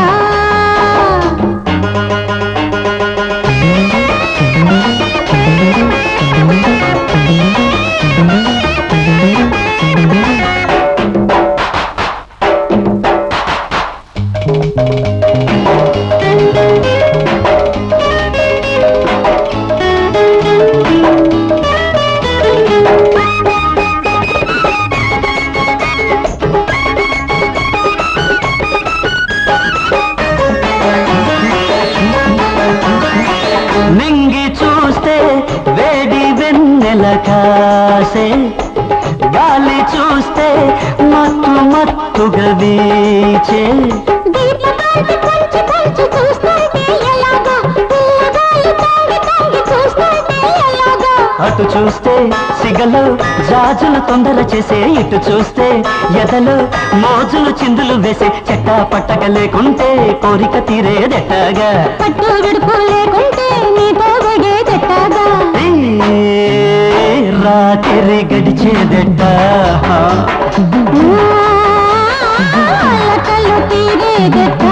నింగి చూస్తే వేడి వెన్నెల కాసే, గాలి చూస్తే మత్తు మత్తుగా వీచే. దీపకాంతి కొంచెం కొంచెం చూస్తుంటే ఎలాగా, పిల్లగాలి తాగి తాగి చూస్తుంటే ఎలాగా. అటు చూస్తే సిగలో జాజులు తొందర చేసే, ఇటు చూస్తే ఎదలు మోజులు చిందులు వేసే. చెట్టా పట్టక లేకుంటే కోరిక తీరేదెట్టాగా, పట్టు విడుపు లేకుంటే నీతో వెగేదెట్టాగా. రాత్రి గడిచేదెట్ట, అలకలు తీరేదెట్ట.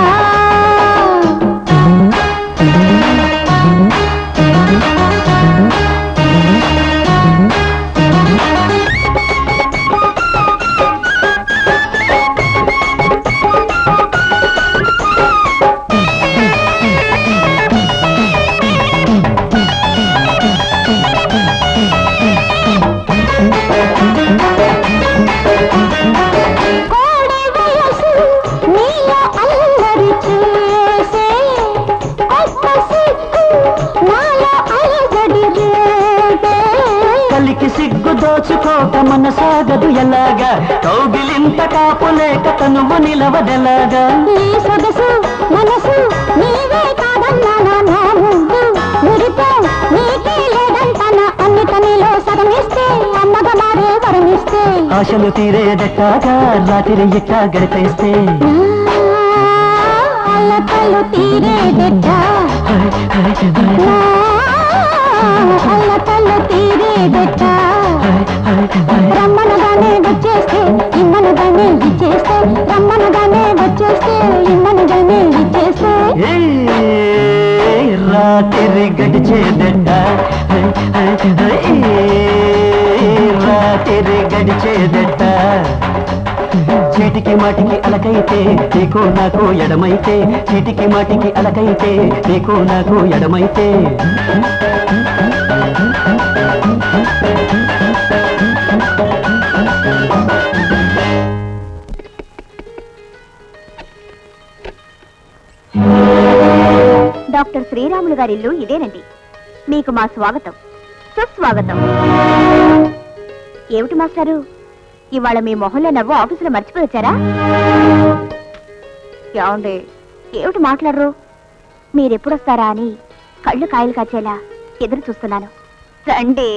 కోడి వయసు నీలో అల్లరి దోచుకోక మనసాగదు ఎలాగా కౌగిలింత కాపులేక తనువు నిలవదెలాగా ఈ సొగసు మనసు నీవే కాదన్నానా నా ముద్దు మురిపో నీకే లేదంటానా అన్నిటనిలో సగమిస్తే అమ్మగా మారే వరమిస్తే ఆశలు తీరేదట్టాగా రాత్రి ఇట్ట గడిపేస్తే అల్లకలు తీరేదెట్ట అల్లకలు తీరేదెట్ట రమ్మనగానే వచ్చేస్తే ఇమ్మనగానే ఇచ్చేస్తే రమ్మనగానే వచ్చేస్తే ఇమ్మనగానే ఇచ్చేస్తే రాత్రి గడిచేదట్ట రాత్రి గడిచేదట్ట చీటికి మాటికి అలకైతే నీకు నాకు ఎడమైతే చీటికి మాటికి అలకైతే నీకు నాకు ఎడమైతే డాక్టర్ శ్రీరాములు గారి ఇల్లు ఇదేనండి. మీకు మా స్వాగతం, సుస్వాగతం. ఏమిటి మాస్టారు, ఇవాళ మీ మొహంలో నవ్వు ఆఫీసులో మర్చిపోయి వచ్చారా? ఏమండి, ఏమిటి మాట్లాడరు? మీరెప్పుడొస్తారా అని కళ్ళు కాయలు కాచేలా ఎదురు చూస్తున్నాను. రండి.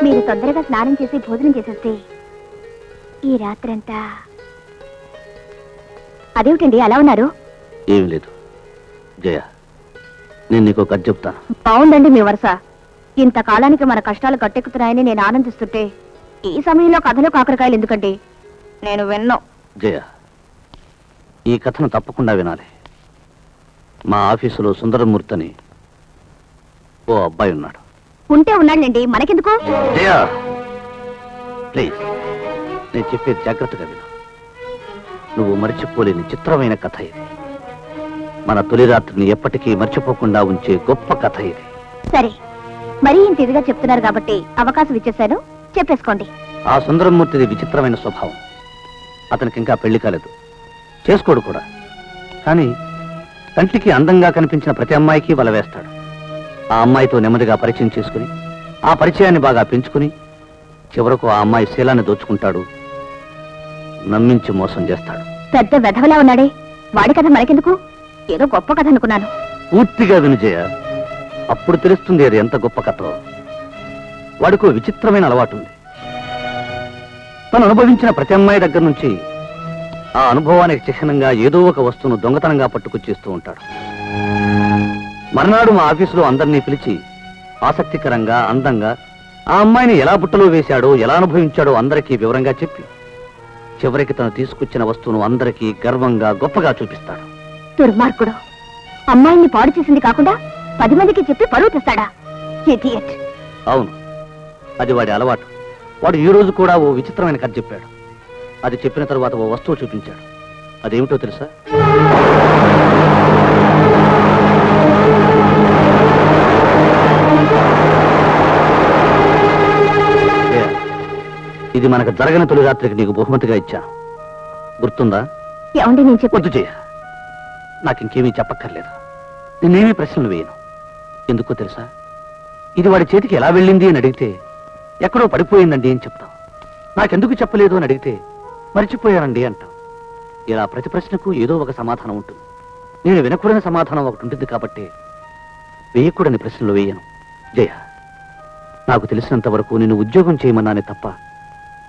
మీరు తొందరగా స్నానం చేసి భోజనం చేసేస్తే ఈ రాత్రంతా. అదేమిటండి అలా ఉన్నారు? ఏం లేదు జయ, నేను నీకు కథ చెప్తాను. బాగుందండి మీ వరుస. ఇంతకాలానికి మన కష్టాలు గట్టెక్కుతున్నాయని నేను ఆనందిస్తుంటే ఈ సమయంలో కథలు కాకరకాయలు ఎందుకండి? నేను విన్నో. జయ, ఈ కథను తప్పకుండా వినాలి. మా ఆఫీసులో సుందరమూర్తి అని ఓ అబ్బాయి ఉన్నాడు. ఉంటే ఉన్నాడండి, మనకెందుకు? జయ ప్లీజ్, నేను చెప్పేది జాగ్రత్తగా విను. నువ్వు మర్చిపోలేని చిత్రమైన కథ ఇది. మన తొలి రాత్రిని ఎప్పటికీ మర్చిపోకుండా ఉంచే గొప్ప కథ ఇది. సరే, మరీ ఇంత ఇదిగా చెప్తున్నారు కాబట్టి అవకాశం ఇచ్చేశాను, చెప్పేసుకోండి. ఆ సుందరమూర్తిది విచిత్రమైన స్వభావం. అతనికి ఇంకా పెళ్లి కాలేదు, చేసుకోడు కూడా. కానీ కంటికి అందంగా కనిపించిన ప్రతి అమ్మాయికి వల వేస్తాడు. ఆ అమ్మాయితో నెమ్మదిగా పరిచయం చేసుకుని ఆ పరిచయాన్ని బాగా పెంచుకుని చివరకు ఆ అమ్మాయి శీలాన్ని దోచుకుంటాడు, నమ్మించి మోసం చేస్తాడు. పెద్ద వెధవలా ఉన్నాడే, వాడి కథ మనకెందుకు? ఏదో గొప్ప కథ అనుకున్నాను. పూర్తిగా వినుజయ, అప్పుడు తెలుస్తుంది అది ఎంత గొప్ప కథో. వాడికో విచిత్రమైన అలవాటు ఉంది. తను అనుభవించిన ప్రతి అమ్మాయి దగ్గర నుంచి ఆ అనుభవానికి చిహ్నంగా ఏదో ఒక వస్తువును దొంగతనంగా పట్టుకొచ్చేస్తూ ఉంటాడు. మర్నాడు మా ఆఫీసులో అందరినీ పిలిచి ఆసక్తికరంగా అందంగా ఆ అమ్మాయిని ఎలా బుట్టలో వేశాడో, ఎలా అనుభవించాడో అందరికీ వివరంగా చెప్పి చివరికి తను తీసుకొచ్చిన వస్తువును అందరికీ గర్వంగా గొప్పగా చూపిస్తాడు. దుర్మార్గుడు, అమ్మాయిని పాడు చేసింది కాకుండా 10 మందికి చెప్పి పరువు తెస్తాడా? ఇడియట్. అవును, అది వాడి అలవాటు. వాడు ఈ రోజు కూడా ఓ విచిత్రమైన కథ చెప్పాడు. అది చెప్పిన తరువాత ఓ వస్తువు చూపించాడు. అదేమిటో తెలుసా? ఇది మనకు జరగని తొలి రాత్రికి నీకు బహుమతిగా ఇచ్చాను, గుర్తుందా? ఏమండి, నేను వద్దు చేయ, నాకు ఇంకేమీ చెప్పక్కర్లేదు. నేనేమీ ప్రశ్నలు వేయను. ఎందుకో తెలుసా? ఇది వాడి చేతికి ఎలా వెళ్ళింది అని అడిగితే ఎక్కడో పడిపోయిందండి అని చెప్తాం. నాకెందుకు చెప్పలేదు అని అడిగితే మర్చిపోయానండి అంటాం. ఇలా ప్రతి ప్రశ్నకు ఏదో ఒక సమాధానం ఉంటుంది. నేను వినకూడని సమాధానం ఒకటి ఉంటుంది కాబట్టి వేయకూడని ప్రశ్నలు వేయను. జయ, నాకు తెలిసినంత వరకు నేను ఉద్యోగం చేయమన్నానే తప్ప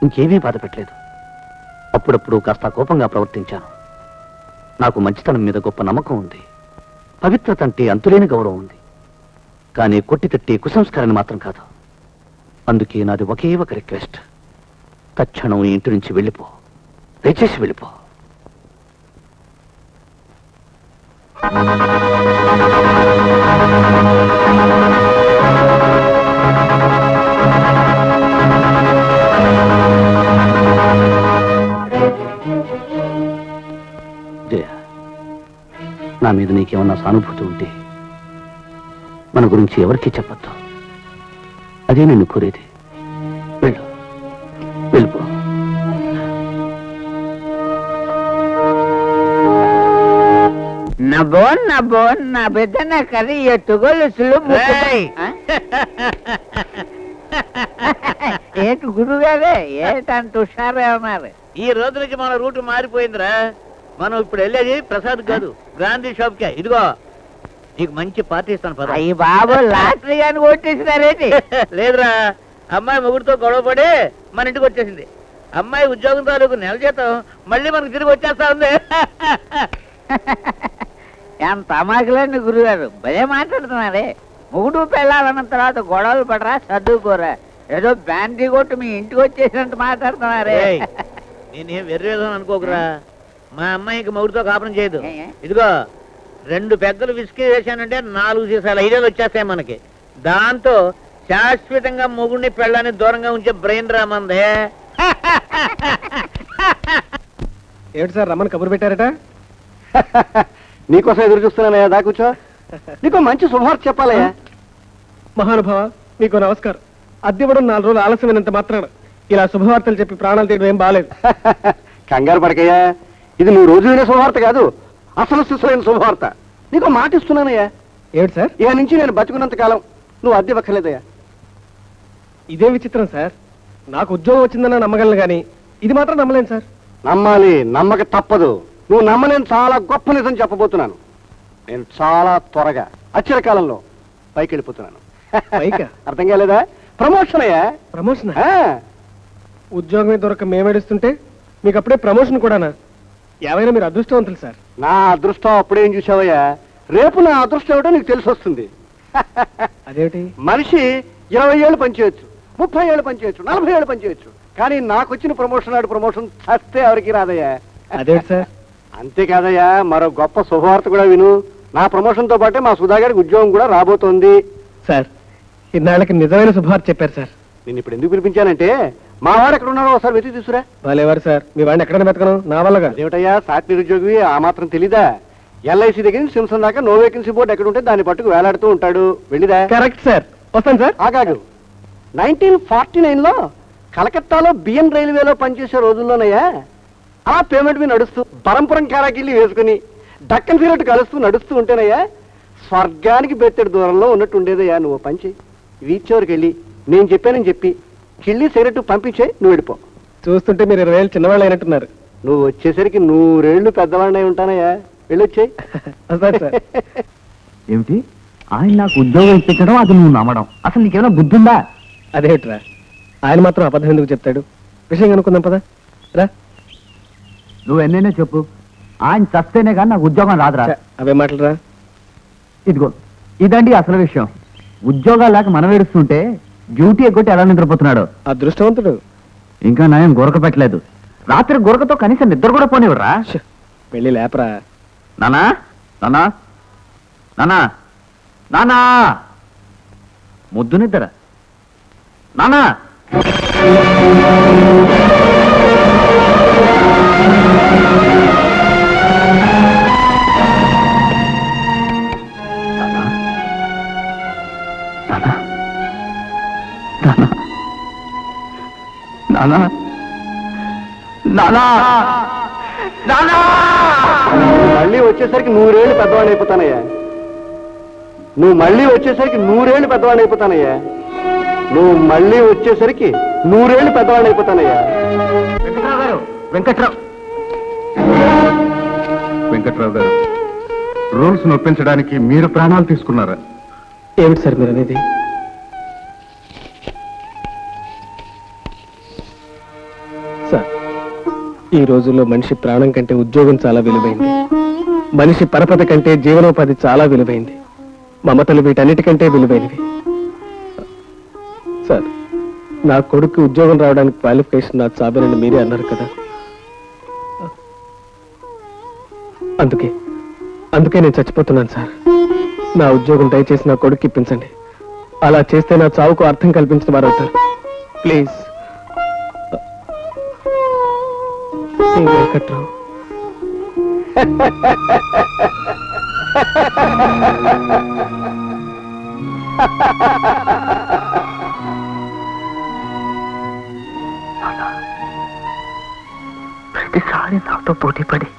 ఇంకేమీ బాధ పెట్టలేదు. అప్పుడప్పుడు కాస్త కోపంగా ప్రవర్తించాను. నాకు మంచితనం మీద గొప్ప నమ్మకం ఉంది. పవిత్రత అంటే అంతులేని గౌరవం ఉంది. కానీ కొట్టి తట్టి కుసంస్కారాన్ని మాత్రం కాదు. అందుకే నాది ఒకే ఒక రిక్వెస్ట్. తక్షణం ఈ ఇంటి నుంచి వెళ్ళిపో, దయచేసి వెళ్ళిపో. జయ, నా మీద నీకేమన్నా సానుభూతి ఉంటే మన గురించి ఎవరికీ చెప్పొద్దు. అదే నిన్ను కోరేది. వెళ్ళు, వెళ్ళిపో. నా బిడ్డ నా కర్రీ ఎత్తుగొలుసులు రేయ్! ఏంటి గురుగారే ఏంటంత హుషారే ఉన్నారు? ఈ రోజు నుంచి మన రూట్ మారిపోయిందిరా. మనం ఇప్పుడు వెళ్ళేది ప్రసాద్ కాదు, గాంధీ షాప్ కే. ఇదిగో నీకు మంచి పార్టీ ఇస్తాను పద. అయ్యి బాబు లాటరీ గాని కొట్టేసినారేంటి? లేదురా, అమ్మాయి మొగుడితో గొడవపడి మన ఇంటికి వచ్చేసింది. అమ్మాయి ఉద్యోగం తాలూకు నెల జీతం మళ్ళీ మనకు తిరిగి వచ్చేస్తా ఉంది. ఎంత అమాయకులండి గురుగారు, భలే మాట్లాడుతున్నారే. మొగుడు పెళ్ళాలన్న తర్వాత గొడవలు పడరా, చదువుకోరా. ఏదో బ్యాండీ కొట్టు మీ ఇంటికి వచ్చేసినట్టు మాట్లాడుతున్నారే. ఏయ్, నేనేం వెర్రేదని అనుకోకురా. మా అమ్మాయికి మొగుడితో కాపురం చేయదు. ఏ? ఇదిగో 2 పెద్దలు విసికి వేసానంటే 4 సీసాలు 5 వచ్చేస్తాయి మనకి. దాంతో శాశ్వతంగా మొగుడిని పెళ్ళాన్ని దూరంగా ఉంచే బ్రెయిన్ రామందే. ఏమిటి సార్ రమ్మని కబురు పెట్టారట? నీకోసం ఎదురు చూస్తున్నానయ్యా, దా కూర్చో. నీకు మంచి శుభవార్త చెప్పాలయ్యా. మహానుభావ, మీకు నమస్కారం. అద్దెవ్వడం 4 రోజులు ఆలస్యమైనంత మాత్రాన ఇలా శుభవార్తలు చెప్పి ప్రాణాలు తీయడం ఏం బాలేదు. కంగారు పడకయ్యా, ఇది నువ్వు రోజు వినే శుభవార్త కాదు, అసలు శిశులైన శుభవార్త. నీకు మాట ఇస్తున్నానయ్యా. ఏమిటి సార్? ఇక నుంచి నేను బతుకున్నంత కాలం నువ్వు అద్దె పక్కలేదయ్యా. ఇదేం విచిత్రం సార్. నాకు ఉద్యోగం వచ్చిందన్న నమ్మగలను కానీ ఇది మాత్రం నమ్మలేను సార్. నమ్మాలి, నమ్మక తప్పదు. నువ్వు నమ్మలేని చాలా గొప్ప నిజం చెప్పబోతున్నాను. నేను చాలా త్వరగా అచిర కాలంలో పైకి వెళ్ళిపోతున్నాను. పైకా? అర్థం కాలేదా? ప్రమోషన్ అయ్యా. ప్రమోషన్? ఆ, ఉద్యోగమే దొరక మేమేడుస్తుంటే మీకు అప్పుడే ప్రమోషన్ కూడానా? ఏమైనా మీరు అదృష్టవంతులు సార్. నా అదృష్టం అప్పుడేం చూసావయ్యా, రేపు నా అదృష్టం ఏమిటో నీకు తెలిసి వస్తుంది. అదేమిటి? మనిషి 20 ఏళ్ళు పనిచేయచ్చు, 30 ఏళ్ళు పనిచేయచ్చు, 40 ఏళ్ళు పనిచేయచ్చు, కానీ నాకు వచ్చిన ప్రమోషన్ నాడు ప్రమోషన్ చస్తే ఎవరికి రాదయ్యా. అదేమిటి సార్? అంతేకాదయ్యా, మరో గొప్ప శుభవార్త కూడా విను. నా ప్రమోషన్ తో పాటే మా సుధాగారికి ఉద్యోగం కూడా రాబోతోంది. సార్, ఇన్నాళ్ళకి నిజమైన శుభవార్త చెప్పారు సార్. నేను ఇప్పుడు ఎందుకు పిలిపించానంటే, మా వాడు ఎక్కడ ఉన్నారో ఒకసారి వెతికి తీసుకురా. వాళ్ళెవరు సార్? మీ వాడిని ఎక్కడైనా వెతకను, నా వల్లగా. అదేమిటయ్యా, సాటి నిరుద్యోగి ఆ మాత్రం తెలీదా? ఎల్ఐసి దగ్గర నుంచి సిమ్సన్ దాకా నో వేకెన్సీ బోర్డు ఎక్కడ ఉంటే దాన్ని పట్టుకు వేలాడుతూ ఉంటాడు. వెళ్ళిదా? కరెక్ట్ సార్, వస్తాను సార్. ఆగాగు. 1949లో కలకత్తాలో బిఎన్ రైల్వేలో పనిచేసే రోజుల్లోనయ్యా, ఆ పేమెంట్ మీద నడుస్తూ బరంపురం కారాకిల్లి వేసుకుని డక్కన్ ఫీరట్ కలుస్తూ నడుస్తూ ఉంటేనయ్యా, స్వర్గానికి బెత్తడి దూరంలో ఉన్నట్టు ఉండేదయ్యా. నువ్వు పంచి వీచ్ వరకు వెళ్ళి నేను చెప్పానని చెప్పి కిళ్ళి సిగరెట్ పంపించే, నువ్వు వెళ్ళిపో. చూస్తుంటే మీరు 20 ఏళ్ళు చిన్నవాళ్ళు అయినట్టున్నారు. నువ్వు వచ్చేసరికి 100 ఏళ్ళు పెద్దవాడినై ఉంటానయ్యా. వెళ్ళొచ్చాయి. వస్తాను సార్. ఏమిటి ఆయన నాకు ఉద్యోగం ఇప్పించడం, అది నువ్వు నమ్మడం? అసలు నీకేమైనా బుద్ధి ఉందా? అదేమిట్రా, ఆయన మాత్రం అబద్ధం ఎందుకు చెప్తాడు? విషయం కనుక్కుందాం పదా. రా. నువ్వు ఎన్నైనా చెప్పు, ఆయన చస్తేనే కానీ నాకు ఉద్యోగం రాదురా. అవే మాటలురా. ఇదిగో ఇదండి అసలు విషయం. ఉద్యోగాలు లేక మనం ఏడుస్తుంటే డ్యూటీ ఎగ్గొట్టి ఎలా నిద్రపోతున్నాడు. అదృష్టవంతుడు. ఇంకా నయం గురక పెట్టలేదు. రాత్రి గురకతో కనీసం నిద్ర కూడా పోనివ్వరా. వెళ్ళి లేపరా. నానా నానా నానా నానా, ముద్దు నిద్ర నానా. నానా నానా నానా, మళ్ళీ వచ్చేసరికి 100 ఏళ్ళు పెద్దవాడిని అయిపోతానయ్యా. నువ్వు మళ్ళీ వచ్చేసరికి 100 ఏళ్ళు పెద్దవాడిని అయిపోతానయ్యా. నువ్వు మళ్ళీ వచ్చేసరికి 100 ఏళ్ళు పెద్దవాడిని అయిపోతానయ్యా. వెంకట్రావు గారు, వెంకట్రావు వెంకట్రావు గారు, రూల్స్ నొప్పించడానికి మీరు ప్రాణాలు తీసుకున్నారా? ఏమిటి సార్ మీరు అనేది? సార్, ఈ రోజుల్లో మనిషి ప్రాణం కంటే ఉద్యోగం చాలా విలువైంది. మనిషి పరపతి కంటే జీవనోపాధి చాలా విలువైంది. మమతలు వీటన్నిటికంటే విలువైనవి. సార్, నా కొడుకు ఉద్యోగం రావడానికి క్వాలిఫికేషన్ నా చాబేనని మీరే అన్నారు కదా. అందుకే నేను చచ్చిపోతున్నాను సార్. నా ఉద్యోగం దయచేసి నా కొడుకు ఇప్పించండి. అలా చేస్తే నా చావుకు అర్థం కల్పించిన వారు అవుతారు. ప్లీజ్. వెంకట్రావు. ప్రతిసారి నాతో పోటీ పడి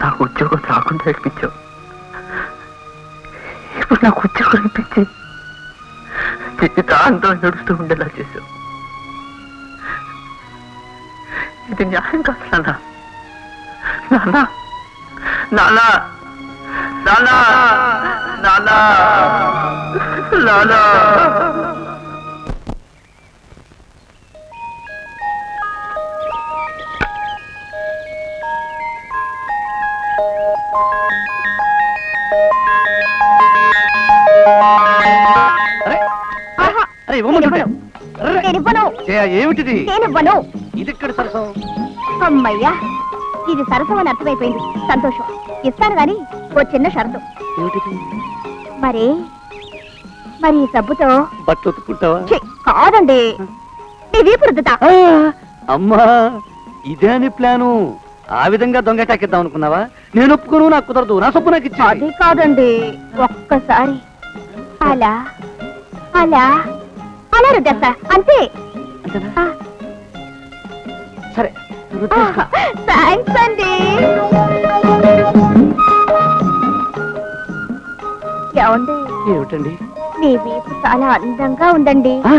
నాకు ఉద్యోగం రాకుండా ఇప్పించావు. ఇప్పుడు నాకు ఉద్యోగం ఇప్పించి జీవితాంతం నడుస్తూ ఉండేలా చేశావు. ఇది న్యాయం కాదు నాన్న. నాన్న నాన్న నాన్న నాన్న నాన్న. అరే ఇవ్వమంటుంటే. అర్రే, నేనివ్వను. జయ, ఏమిటిది? నేనివ్వను. ఇది ఎక్కడ సరసం? అమ్మయ్యా, ఇది సరసం అని అర్థమైపోయింది. సంతోషం. ఇస్తాను గాని ఓ చిన్న షరతు. ఏమిటిది? మరి మరి ఈ సబ్బుతో బట్టలు ఉతుక్కుంటావా? ఛీ, కాదండి, నీ వీపు రుద్దుతా. ఆ, అమ్మా, ఇదే అని ప్లాను. ఆ విధంగా దొంగటాకిద్దాం అనుకున్నావా? నేను ఒప్పుకోను, నాకు కుదరదు. నా సొప్పు నాకు ఇచ్చి. అది కాదండి, ఒక్కసారి అలా అలా అలా రుద్దేస్తా అంతే. ఆ, సరే, థాంక్స్ అండి. ఏమండి, ఏమిటండి? మీ వీపు చాలా అందంగా ఉందండి. ఆ,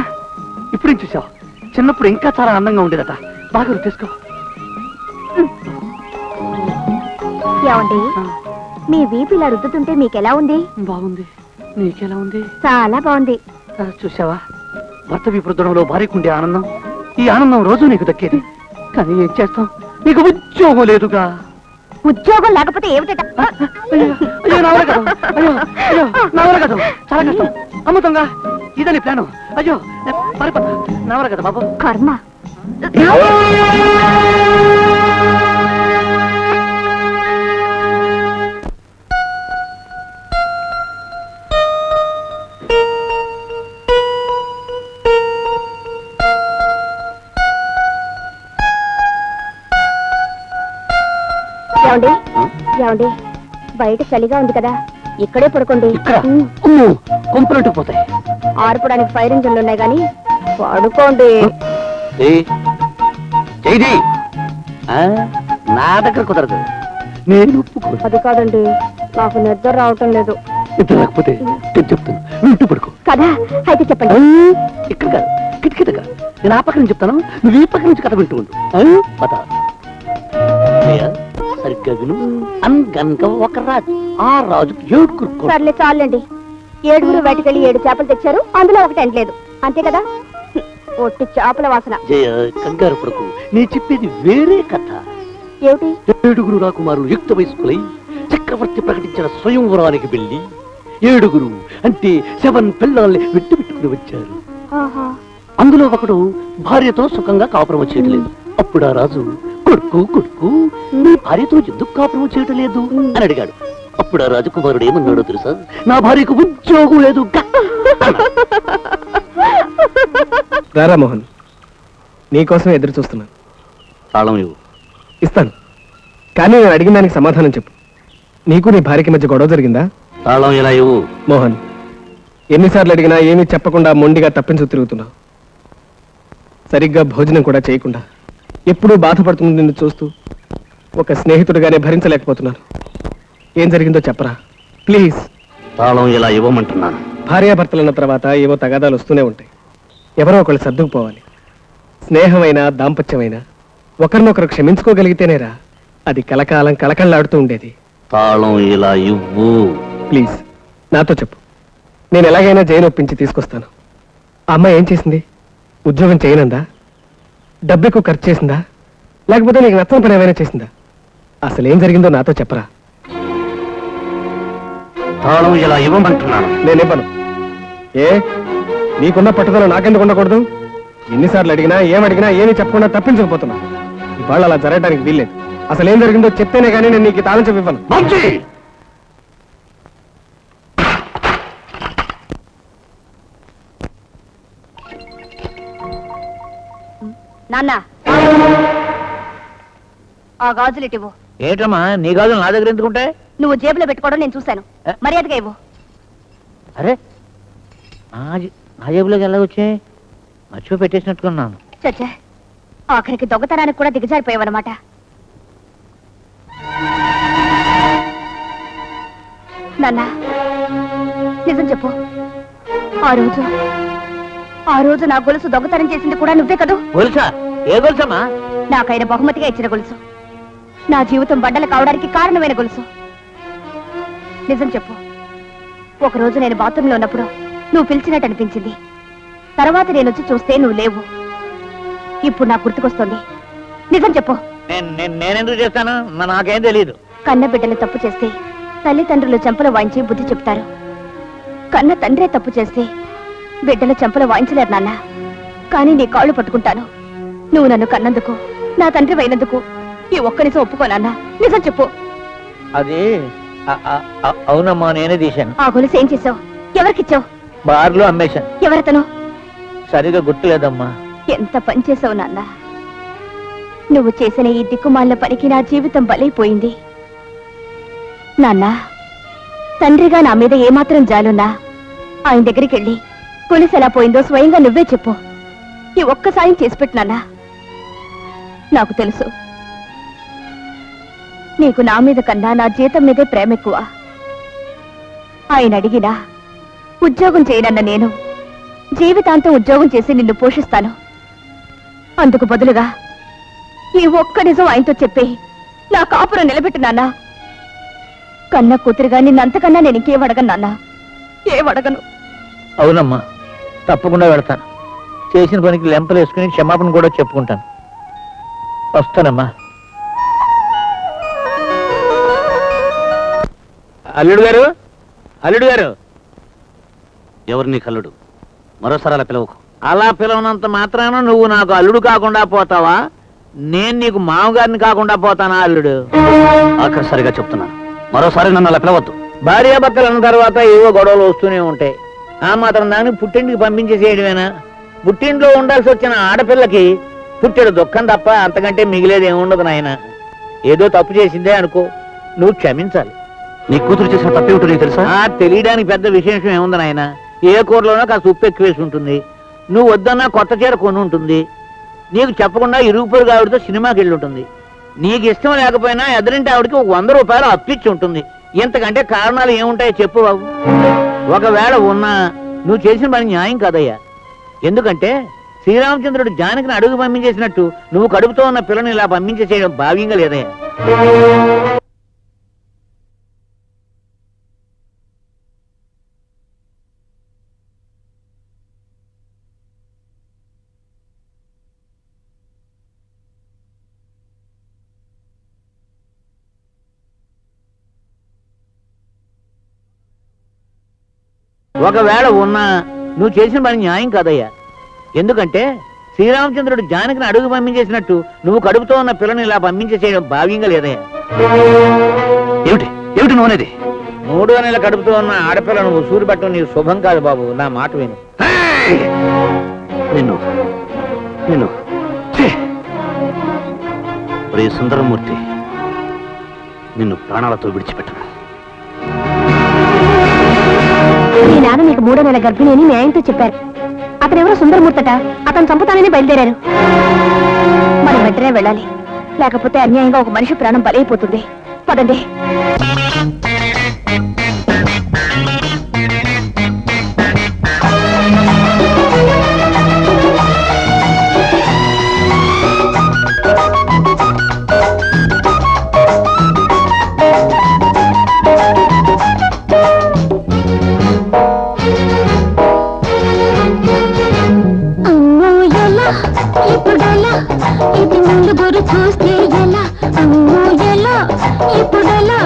ఇప్పుడు ఏం చూసావు? చిన్నప్పుడు ఇంకా చాలా అందంగా ఉండేదట. బాగా రుద్దేసుకో. ఏమండి, మీ వీపు ఇలా రుద్దుతుంటే మీకెలా ఉంది? బాగుంది. నీకెలా ఉంది? చాలా బాగుంది. ఆ, చూసావా, భర్త వీపు రుద్దడంలో భార్యకుండే ఆనందం, ఈ ఆనందం రోజు నీకు దక్కేది. కానీ ఏం చేస్తాం, నీకు ఉద్యోగం లేదుగా. ఉద్యోగం లేకపోతే ఏమిటట? అయ్యో, అయ్యో, నా వల్ల కాదు. అయ్యో, అయ్యో, నా వల్ల కాదు. చాలా కష్టం. అమ్ముతంగా, ఇదని ప్లాను. అయ్యో, పారిపోతా. నా వల్ల కదా బాబు. కర్మ. ఏమండి, ఏమండి, బయట చలిగా ఉంది కదా, ఇక్కడే పడుకోండి. ఇక్కడ ఉమ్, అమ్మో, కొంపలంటూ పోతాయి. ఆర్పడానికి ఫైర్ ఇంజన్లు ఉన్నాయి కానీ పడుకోండి. చేయి. నా దగ్గర కుదరదు. నేను ఒప్పుకో. అది కాదండి, నాకు నిద్ర రావటం లేదు. ఇద్దరు రాకపోతే నేను చెప్తాను, నువ్వు ఇంటి పడుకో. కదా, అయితే చెప్పండి. ఇక్కడ కాదు, కిటికీ దగ్గర. నేను ఆ పక్క నుంచి చెప్తాను, నువ్వు ఈ పక్క నుంచి కథ వింటూ ఉండు. పద. సరిగ్గా విను. అనగనగా ఒక రాజు, ఆ రాజుకు 7 కురుక్కో. సర్లే చాలండి, 7 వేటకెళ్ళి 7 చేపలు తెచ్చారు, అందులో ఒకటి ఎండలేదు, అంతే కదా. ఒట్టి చేపల వాసన. జయ, కంగారు పడకు, నీ చెప్పేది వేరే కథ. ఏమిటి? 7 రాకుమారులు యుక్త వయస్కులై చక్రవర్తి ప్రకటించిన స్వయంవరానికి వెళ్ళి 7 అంటే 7 పిల్లల్ని వెంట పెట్టుకుని వచ్చారు. ఆహా. అందులో ఒకడు భార్యతో సుఖంగా కాపురం చేయట్లేదు. అప్పుడు ఆ రాజు, కొడుకు కొడుకు, నీ భార్యతో ఎందుకు కాపురం చేయటం లేదు అని అడిగాడు. అప్పుడు ఆ రాజకుమారుడు ఏమన్నాడో తెలుసా? నా భార్యకు ఉద్యోగం లేదు. రారా మోహన్, నీకోసం ఎదురు చూస్తున్నాను. తాళం ఇవ్వు. ఇస్తాను, కానీ నేను అడిగిన దానికి సమాధానం చెప్పు. నీకు నీ భార్యకి మధ్య గొడవ జరిగిందా? తాళం ఇలా ఇవ్వు. మోహన్, ఎన్నిసార్లు అడిగినా ఏమీ చెప్పకుండా మొండిగా తప్పించు తిరుగుతున్నావు. సరిగ్గా భోజనం కూడా చేయకుండా ఎప్పుడూ బాధపడుతుంది నిన్ను చూస్తూ ఒక స్నేహితుడిగానే భరించలేకపోతున్నాను. ఏం జరిగిందో చెప్పరా ప్లీజ్. తాళం ఇలా ఇవ్వమంటున్నాను. భార్యాభర్తలన్న తర్వాత ఏవో తగాదాలు వస్తూనే ఉంటాయి. ఎవరో ఒకళ్ళు సర్దుకుపోవాలి. స్నేహమైనా దాంపత్యమైనా ఒకరినొకరు క్షమించుకోగలిగితేనేరా అది కలకాలం కలకళ్ళాడుతూ ఉండేది. తాళం ఇలా ఇవ్వు. ప్లీజ్ నాతో చెప్పు. నేను ఎలాగైనా జైలు ఒప్పించి తీసుకొస్తాను. ఆ అమ్మాయి ఏం చేసింది? ఉద్యోగం చేయనందా? డబ్బుకు ఖర్చు చేసిందా? లేకపోతే నీకు నచ్చని పని ఏమైనా చేసిందా? అసలు ఏం జరిగిందో నాతో చెప్పరా. తాళం ఇలా ఇవ్వమంటున్నాను. నేనివ్వను. ఏ, నీకున్న పట్టుదల నాకెందుకు ఉండకూడదు? ఎన్నిసార్లు అడిగినా ఏమడిగినా ఏమీ చెప్పకుండా తప్పించకపోతున్నా. ఇవాళ అలా జరగడానికి వీల్లేదు. అసలు ఏం జరిగిందో చెప్తేనే కానీ నేను నీకు తాళం చెప్పివ్వను. నాన్న, ఆ గాజులు ఇటు ఇవ్వు. ఏటమ్మా, నీ గాజులు నా దగ్గర ఎందుకుంటాయి? నువ్వు జేబులో పెట్టుకోవడం నేను చూశాను. మర్యాదగా ఇవ్వు. అరే, నా జేబులోకి ఎలా వచ్చాయి? మర్చిపోయి పెట్టేసినట్టుకున్నాను. చచ్చా, ఆఖరికి దొంగతనానికి కూడా దిగజారిపోయావన్నమాట. నాన్న నిజం చెప్పు. ఆ రోజు నా గొలుసు దొంగతనం చేసింది కూడా నువ్వే కదూ? గొలుసా? ఏ గొలుసమ్మా? నాకైన బహుమతిగా ఇచ్చిన గొలుసు, నా జీవితం బండలు కావడానికి కారణమైన గొలుసు. నిజం చెప్పు. ఒకరోజు నేను బాత్రూంలో ఉన్నప్పుడు నువ్వు పిలిచినట్టు అనిపించింది. తర్వాత నేను వచ్చి చూస్తే నువ్వు లేవు. ఇప్పుడు నాకు గుర్తుకొస్తుంది. నిజం చెప్పు. నేనెందుకు చేస్తాను? నాకేం తెలీదు. కన్న బిడ్డలు తప్పు చేస్తే తల్లిదండ్రులు చెంపలు వాయించి బుద్ధి చెప్తారు. కన్న తండ్రే తప్పు చేస్తే బిడ్డలు చెంపలు వాయించలేరు నాన్న. కానీ నీ కాళ్ళు పట్టుకుంటాను. నువ్వు నన్ను కన్నందుకు, నా తండ్రి అయినందుకు ఈ ఒక్క నిజం ఒప్పుకోనన్నా. నిజం చెప్పు. అది అవునమ్మా, నేనే తీశాను. ఆ గొలుసు ఏం చేసావు? ఎవరికిచ్చావు? బార్లో అమ్మేశాను. ఎవరతను? సరిగా గుర్తులేదమ్మా. ఎంత పని చేసావు నాన్న. నువ్వు చేసిన ఈ దిక్కుమాల పనికి నా జీవితం బలైపోయింది. నాన్న, తండ్రిగా నా మీద ఏమాత్రం జాలున్నా ఆయన దగ్గరికి వెళ్ళి గొలుసు ఎలా పోయిందో స్వయంగా నువ్వే చెప్పు. ఈ ఒక్క సాయం చేసి పెట్టినానా? నాకు తెలుసు నీకు నా మీద కన్నా నా జీతం మీదే ప్రేమ ఎక్కువ. ఆయన అడిగినా ఉద్యోగం చేయనన్న నేను జీవితాంతం ఉద్యోగం చేసి నిన్ను పోషిస్తాను. అందుకు బదులుగా ఈ ఒక్క నిజం ఆయనతో చెప్పి నా కాపురం నిలబెట్టినానా? కన్న కూతురుగా నిన్నంతకన్నా నేను ఇంకేం అడగను నాన్న. ఏమడగను. అవునమ్మా, తప్పకుండా వెళతాను. చేసిన పనికి లెంపలు వేసుకుని క్షమాపణ కూడా చెప్పుకుంటాను. వస్తానమ్మా. అల్లుడు గారు, అల్లుడు గారు. ఎవరు నీ కల్లుడు? మరోసారి అలా పిలవకు. అలా పిలవనంత మాత్రాన నువ్వు నాకు అల్లుడు కాకుండా పోతావా? నేను నీకు మామగారిని కాకుండా పోతానా అల్లుడు? ఆఖరిసారిగా చెప్తున్నాను, మరోసారి నన్ను అలా పిలవద్దు. భార్యాభర్తలు అన్న తర్వాత ఏవో గొడవలు వస్తూనే ఉంటాయి. ఆ మాత్రం దాన్ని పుట్టింటికి పంపించేసేయడమేనా? పుట్టింట్లో ఉండాల్సి వచ్చిన ఆడపిల్లకి పుట్టెడు దుఃఖం తప్ప అంతకంటే మిగిలేది ఏముండదు నాయన. ఏదో తప్పు చేసిందే అనుకో, నువ్వు క్షమించాలి. నీ కూతురు చేసిన తప్పేమిటో నీకు తెలుసా? తెలియడానికి పెద్ద విశేషం ఏముంది నాయన? ఏ కూరలోనో కాస్త ఉప్పు ఎక్కువ వేసి ఉంటుంది. నువ్వు వద్దన్నా కొత్త చీర కొని ఉంటుంది. నీకు చెప్పకుండా ఇరుగు పొరుగు ఆవిడతో సినిమాకి వెళ్ళి ఉంటుంది. నీకు ఇష్టం లేకపోయినా ఎదురింటి ఆవిడకి 100 రూపాయలు అప్పిచ్చి ఉంటుంది. ఇంతకంటే కారణాలు ఏముంటాయో చెప్పు బాబు. ఒకవేళ ఉన్నా నువ్వు చేసిన పని న్యాయం కాదయ్యా. ఎందుకంటే శ్రీరామచంద్రుడు జానకిని అడుగు పంపించేసినట్టు నువ్వు కడుపుతో ఉన్న పిల్లని ఇలా పంపించేసేయడం భావ్యంగా లేదయ్యా. ఒకవేళ ఉన్నా నువ్వు చేసిన పని న్యాయం కాదయ్యా. ఎందుకంటే శ్రీరామచంద్రుడు జానకిని అడుగు పంపించేసినట్టు నువ్వు కడుపుతో ఉన్న పిల్లని ఇలా పంపించేసేయడం భావ్యంగా లేదయ్యా. ఏమిటి ఏమిటి నువ్వు అనేది? 3వ నెల కడుపుతో ఉన్న ఆడపిల్లను ఉసూరు పట్టడం నీకు శుభం కాదు బాబు. నా మాట విను. నిన్ను నిన్ను ఒరే సుందరమూర్తి, నిన్ను ప్రాణాలతో విడిచిపెట్టను. మీ నాన్న నీకు 3వ నెల గర్భిణి అని న్యాయంతో చెప్పారు. అతనెవరో సుందరమూర్తట. అతను చంపుతానని బయలుదేరారు. మనం వెంటనే వెళ్ళాలి, లేకపోతే అన్యాయంగా ఒక మనిషి ప్రాణం బలైపోతుంది. పదండి. చూస్తే ఎలా అమ్మో ఎలా ఇప్పుడెలా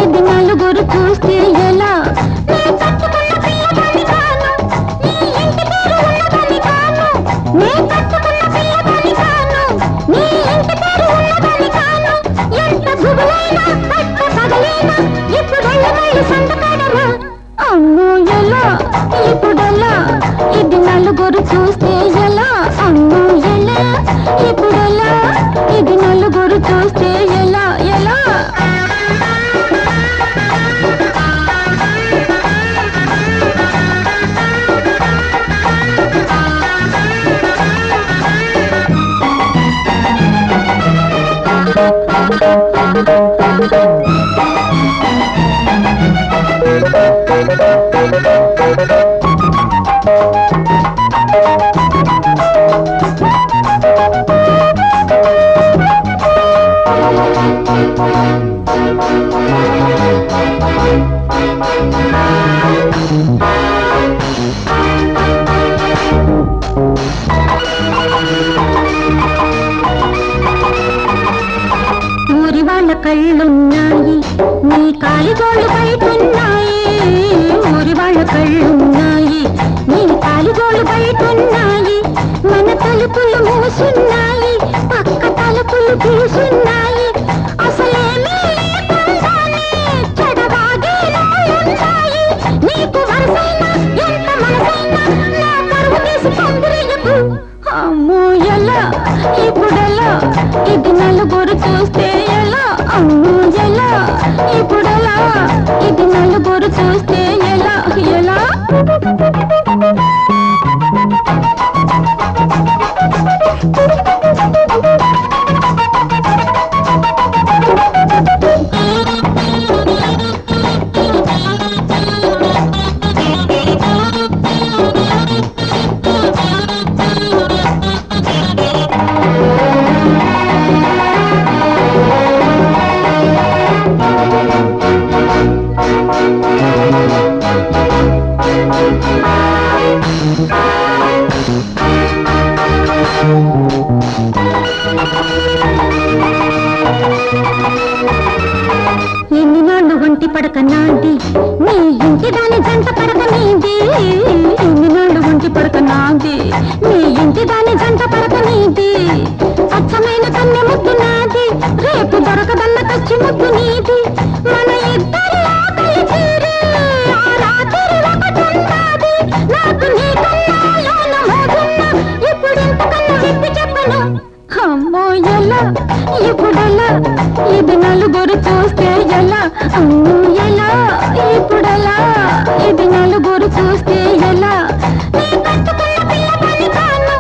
ఇది నలుగురు చూస్తే ఎలా నీ కట్టుకున్న పిల్లగాని కాను నీ ఇంటి పేరు ఉన్నదని కాను నీ కట్టుకున్న పిల్లగాని కాను నీ ఇంటి పేరు ఉన్నదని కాను ఎంత గుబులైనా పట్ట పగలైనా ఇప్పుడెళ్ళ మళ్ళీ సంతకాడరా అమ్మో ఎలా ఇప్పుడెలా ఇది నలుగురు చూస్తే ఎలా అమ్మో ఎలా ఇప్పుడెలా ఇది నలుగురు చూస్తే ఎలా ఎలా ఊరి వాళ్ళ కళ్ళున్నాయి, నీ కాలిగోళ్ళు బయటున్నాయి. ఊరి వాళ్ళ కళ్ళున్నాయి, నీ కాలిగోళ్ళు బయటున్నాయి. మన తలుపులు మూసున్నాయి, పక్క తలుపులు పూసున్నాయి. అసలేమీ లేకుండానే చెడవాగేలాలున్నాయి. నీకు వరసైనా ఎంత మనసైనా నా పరువు తీసి పందిరియకు. అమ్మో ఎలా ఇప్పుడెలా, ఇది నలుగురు చూస్తే ఎలా? అమ్మో ఎలా ఇప్పుడెలా, ఇది నలుగురు చూస్తే ఎలా? ఎలా ఎన్ని నాళ్ళు ఒంటి పడక నాది, నీ ఇంటి దాని జంట పడక నీది. ఎన్ని నాళ్ళు ఒంటి పడక నాది, నీ ఇంటి దాని జంట పడక నీది. అచ్చమైన కన్నె ముద్దు నాది, రేపు దొరకదన్న కచ్చి ముద్దు నీది. మన ఇద్దరి ఆకలి తీరే ఆ రాత్రి ఒకటున్నది. నాకు నీ కన్నా లోన మోదున్నా, ఇప్పుడు ఇంతకన్నా విప్పి చెప్పను. అమ్మో ఎలా ఇప్పుడెలా, ఇది నలుగురు చూస్తే ఎలా? అమ్మో ఎలా ఇప్పుడెలా, ఇది నలుగురు చూస్తే ఎలా? నీ కట్టుకున్న పిల్లదాని కాను,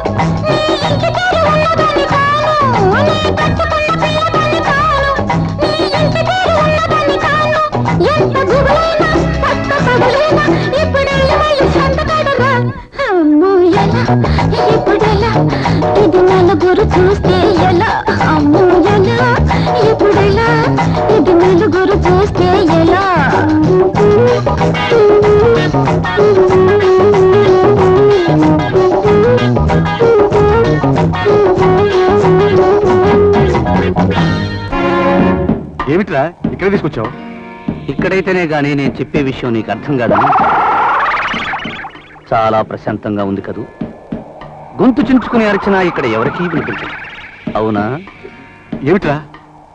నీ ఇంటి పేరు ఉన్నదని కాను. నీ కట్టుకున్న పిల్లదాని కాను, నీ ఇంటి పేరు ఉన్నదని కాను. ఎంత గుబులైనా కొత్త పగులైనా ఇప్పుడెళ్ళి వాళ్ళు సంతకడరా. అమ్మో ఎలా ఇప్పుడెలా, ఇది నలుగురు చూస్తే ఎలా? అమ్మో ఎలా ఇప్పుడెలా, ఇది నలుగురు చూస్తే ఎలా? ఏమిట్రా ఇక్కడ తీసుకొచ్చావు? ఇక్కడైతేనే గానీ నేను చెప్పే విషయం నీకు అర్థం కాదా? చాలా ప్రశాంతంగా ఉంది కదూ. గొంతు చించుకుని అరిచినా ఇక్కడ ఎవరికీ వినిపించదు. అవునా? ఏమిట్రా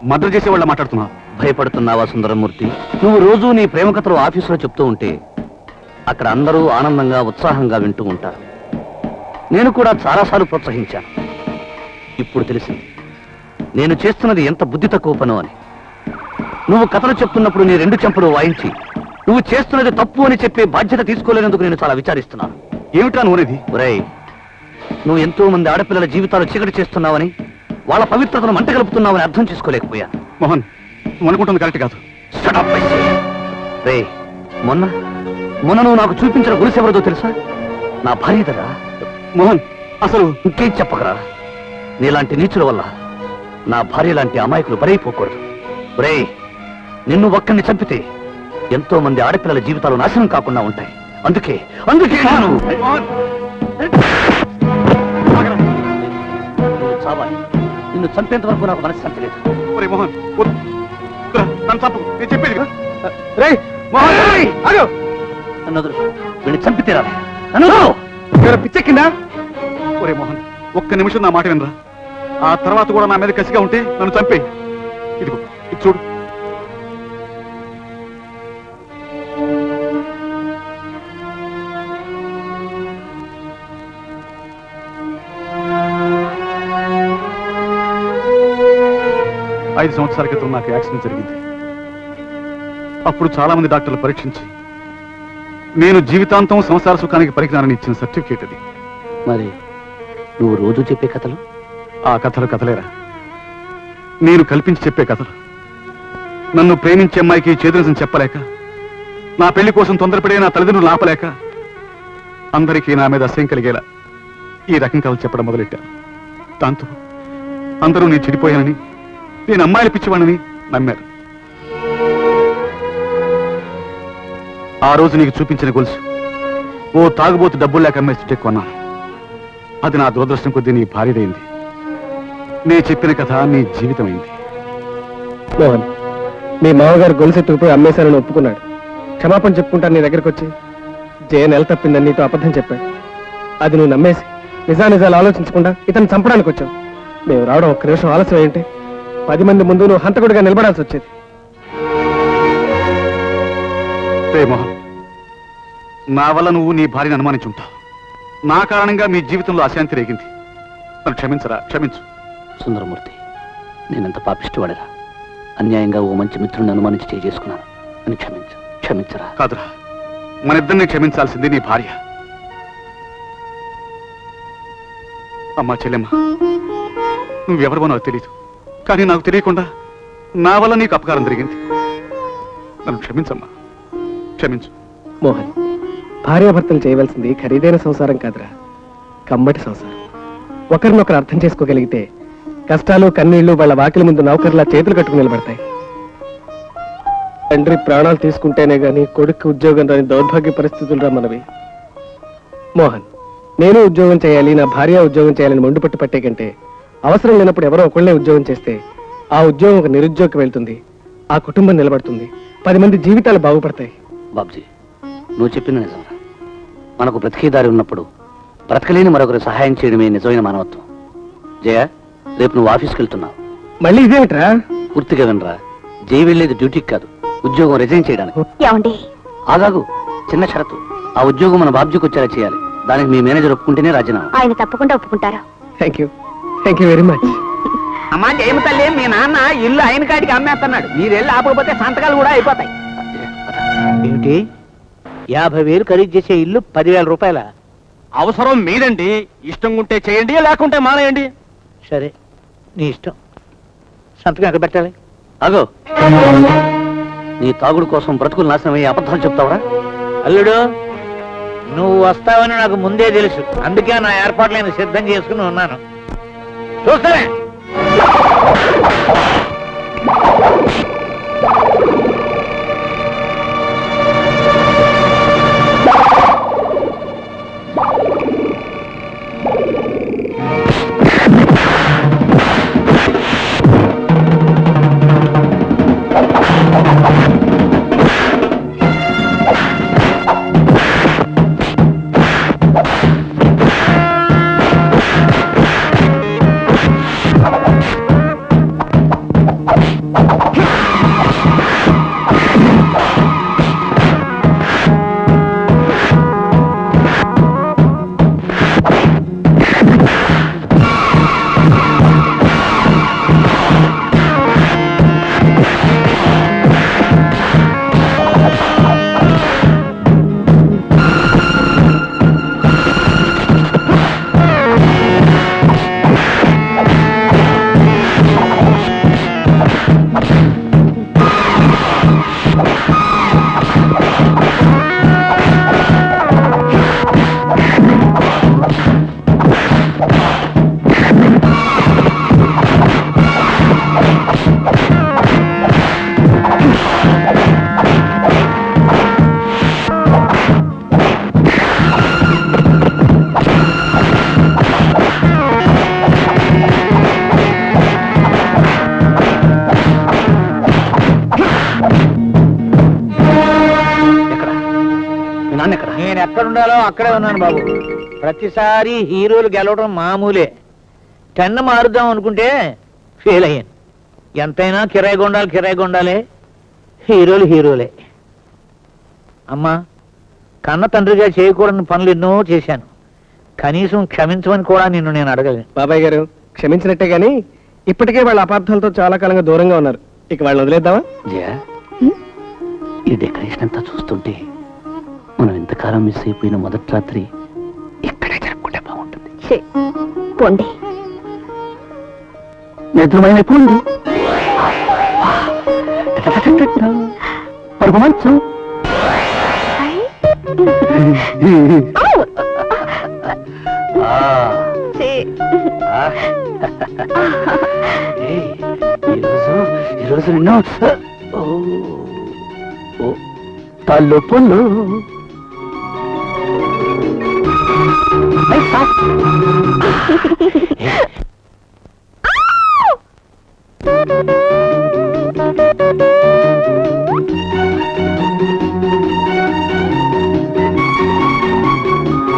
మర్డర్ చేసే వాళ్ళ మాట్లాడుతున్నావు? భయపడుతున్నావా సుందరమూర్తి? నువ్వు రోజూ నీ ప్రేమ కథలు ఆఫీసులో చెప్తూ ఉంటే అక్కడ అందరూ ఆనందంగా ఉత్సాహంగా వింటూ ఉంటారు. నేను కూడా చాలాసార్లు ప్రోత్సహించాను. ఇప్పుడు తెలిసింది నేను చేస్తున్నది ఎంత బుద్ధి తక్కువ పను అని. నువ్వు కథలు చెప్తున్నప్పుడు నీ రెండు చెంపలు వాయించి నువ్వు చేస్తున్నది తప్పు అని చెప్పే బాధ్యత తీసుకోలేనందుకు నేను చాలా విచారిస్తున్నాను. ఏమిట్రా నువ్వునేది? ఒరేయ్, నువ్వు ఎంతో మంది ఆడపిల్లల జీవితాలు చీకటి చేస్తున్నావని, వాళ్ళ పవిత్రతను మంట కలుపుతున్నావని అర్థం చేసుకోలేకపోయాను. మోహన్, నువ్వు అనుకుంటుంది కరెక్ట్ కాదు. రేయ్, మొన్న నువ్వు నాకు చూపించిన గొలుసు ఎవరిదో తెలుసా? నా భార్యదరా. మోహన్, అసలు ఇంకేం చెప్పకరా. నీలాంటి నీచుల వల్ల నా భార్య లాంటి అమాయకులు బరైపోకూడదు. రేయ్, నిన్ను ఒక్కడిని చంపితే ఎంతో మంది ఆడపిల్లల జీవితాలు నాశనం కాకుండా ఉంటాయి. అందుకే నేను నువ్వు చావాలి. నిన్ను చంపేంత వరకు నాకు మనశ్శాంతి లేదు. ఒరే మోహన్, నన్ను చంపు, నేను చెప్పేది కదా. రేయ్ మోహన్, ఆగు. నన్ను వదులు. వీడిని చంపితేరా. నన్ను పిచ్చెక్కిందా? ఒరే మోహన్, ఒక్క నిమిషం నా మాట వినరా. ఆ తర్వాత కూడా నా మీద కసిగా ఉంటే నన్ను చంపే. ఇదిగో ఇది చూడు. ఐదు సంవత్సరాల క్రితం నాకు యాక్సిడెంట్ జరిగింది. అప్పుడు చాలా మంది డాక్టర్లు పరీక్షించి నేను జీవితాంతం సంసార సుఖానికి పరిజ్ఞానాన్ని ఇచ్చిన సర్టిఫికేట్ అది. మరి నువ్వు రోజు చెప్పే కథలు? ఆ కథలు కథలేరా, నేను కల్పించి చెప్పే కథలు. నన్ను ప్రేమించే అమ్మాయికి చేతులని చెప్పలేక నా పెళ్లి కోసం తొందరపడే నా తల్లిదండ్రులు ఆపలేక అందరికీ నా మీద అసహ్యం కలిగేలా ఈ రకం కథలు చెప్పడం మొదలెట్టాను. దాంతో అందరూ నేను చెడిపోయానని, నేను అమ్మాయిలు పిచ్చివాణని నమ్మారు. ఆ రోజు నీకు చూపించిన గొలుసు ఓ తాగుబోతు డబ్బులు లేక అమ్మేస్తుంటే కొన్నాను. అది నా దురదృష్టం కొద్దీ నీ భార్యదైంది. నే చెప్పిన కథ నీ జీవితమైంది. మోహన్, మీ మామగారు గొలుసెత్తుకుపోయి అమ్మేశారని ఒప్పుకున్నాడు. క్షమాపణ చెప్పుకుంటాను నీ దగ్గరకు వచ్చి. జయ నెల తప్పిందని నీతో అబద్ధం చెప్పాడు. అది నువ్వు నమ్మేసి నిజానిజాలు ఆలోచించకుండా ఇతను చంపడానికి వచ్చావు. మేము రావడం ఒక్క నిమిషం ఆలస్యం ఏంటి? 10 మంది ముందు నువ్వు హంతకుడిగా నిలబడాల్సి వచ్చేది. రే మోహన్, నా వల్ల నువ్వు నీ భార్యను అనుమానించుంటావు. నా కారణంగా మీ జీవితంలో అశాంతి రేగింది. నన్ను క్షమించరా, క్షమించు. సుందరమూర్తి, నేనెంత పాపిష్టివాడరా. అన్యాయంగా ఓ మంచి మిత్రుడిని అనుమానించి చేసుకున్నాను అని క్షమించరా. కాదురా, మన ఇద్దరిని క్షమించాల్సింది నీ భార్య. అమ్మా చెల్లెమ్మ, నువ్వెవరివో నాకు తెలియదు, కానీ నాకు తెలియకుండా నా వల్ల నీకు అపకారం జరిగింది. నన్ను క్షమించమ్మా, క్షమించు. మోహన్, భార్యాభర్తలు చేయవలసింది ఖరీదైన సంసారం కాదురా, కమ్మటి సంసారం. ఒకరినొకరు అర్థం చేసుకోగలిగితే కష్టాలు కన్నీళ్లు వాళ్ళ వాకిలి ముందు నౌకర్లా చేతులు కట్టుకుని నిలబడతాయి. తండ్రి ప్రాణాలు తీసుకుంటేనే గాని కొడుకు ఉద్యోగం రాని దౌర్భాగ్య పరిస్థితులు రా మనవి. మోహన్, నేను ఉద్యోగం చేయాలి, నా భార్య ఉద్యోగం చేయాలని మొండిపట్టు పట్టే కంటే అవసరం లేనప్పుడు ఎవరో ఒకళ్ళే ఉద్యోగం చేస్తే ఆ ఉద్యోగం ఒక నిరుద్యోగకి వెళ్తుంది, ఆ కుటుంబం నిలబడుతుంది, 10 మంది జీవితాలు బాగుపడతాయి. బాబ్జీ, నువ్వు చెప్పిన నిజంరా. మనకు బ్రతికేదారి ఉన్నప్పుడు బ్రతకలేని మరొకరు సహాయం చేయడమే నిజమైన మానవత్వం. జయ, రేపు నువ్వు ఆఫీస్కి వెళ్తున్నావు. మళ్ళీ ఇదేమిట్రా? పూర్తిగా వినరా. జై వెళ్ళేది డ్యూటీకి కాదు, ఉద్యోగం రిజైన్ చేయడానికి. ఏమండి? ఆగాగు, చిన్న షరతు. ఆ ఉద్యోగం మన బాబ్జీకి వచ్చేలా చేయాలి. దానికి మీ మేనేజర్ ఒప్పుకుంటేనే రాజీనామా. ఆయన తప్పకుండా ఒప్పుకుంటారు. Thank you very much. అమ్మా జయమ తల్లి, మీ నాన్న ఇల్లు ఆయన కాడికి అమ్మేస్తున్నాడు. మీరెళ్ళి ఆపకపోతే సంతకాలు కూడా అయిపోతాయి. ఏమిటి? 50,000 ఖరీదు చేసే ఇల్లు 10,000 రూపాయల? అవసరం మీదండి. ఇష్టం ఉంటే చేయండి, లేకుంటే మానేయండి. సరే, నీ ఇష్టం. సంతకం ఎక్కడ పెట్టాలి? అగో, నీ తాగుడు కోసం బ్రతుకులు నాశనమయ్యే అబద్ధాలు చెప్తావరా? అల్లుడు, నువ్వు వస్తావని నాకు ముందే తెలుసు. అందుకే నా ఏర్పాట్లను సిద్ధం చేసుకుని ఉన్నాను. చూస్తానే. నేను ఎక్కడుండాలో అక్కడే ఉన్నాను బాబు. ప్రతిసారి హీరోలు గెలవడం మామూలే. టెన్న మారుద్దాం అనుకుంటే ఫెయిల్ అయ్యాను. ఎంతైనా కిరాయి కొండాలే, హీరోలు హీరోలే. అమ్మా, కన్న తండ్రిగా చేయకూడని పనులు ఎన్నో చేశాను. కనీసం క్షమించమని కూడా నిన్ను నేను అడగలేను. బాబాయ్ గారు, క్షమించినట్టే గాని ఇప్పటికే వాళ్ళ అపార్థాలతో చాలా కాలంగా దూరంగా ఉన్నారు. ఇక వాళ్ళని వదిలేద్దామా? జయ, ఈ డెకరేషన్ అంతా చూస్తుంటే మనం ఇంతకాలం మిస్ అయిపోయిన మొదటి రాత్రి ఇక్కడే జరుపుకుంటే బాగుంటుంది. పోండి, నిద్రమైన పోండి. పరుపు మంచం. ఈరోజు నిన్ను తలుపులు ఆ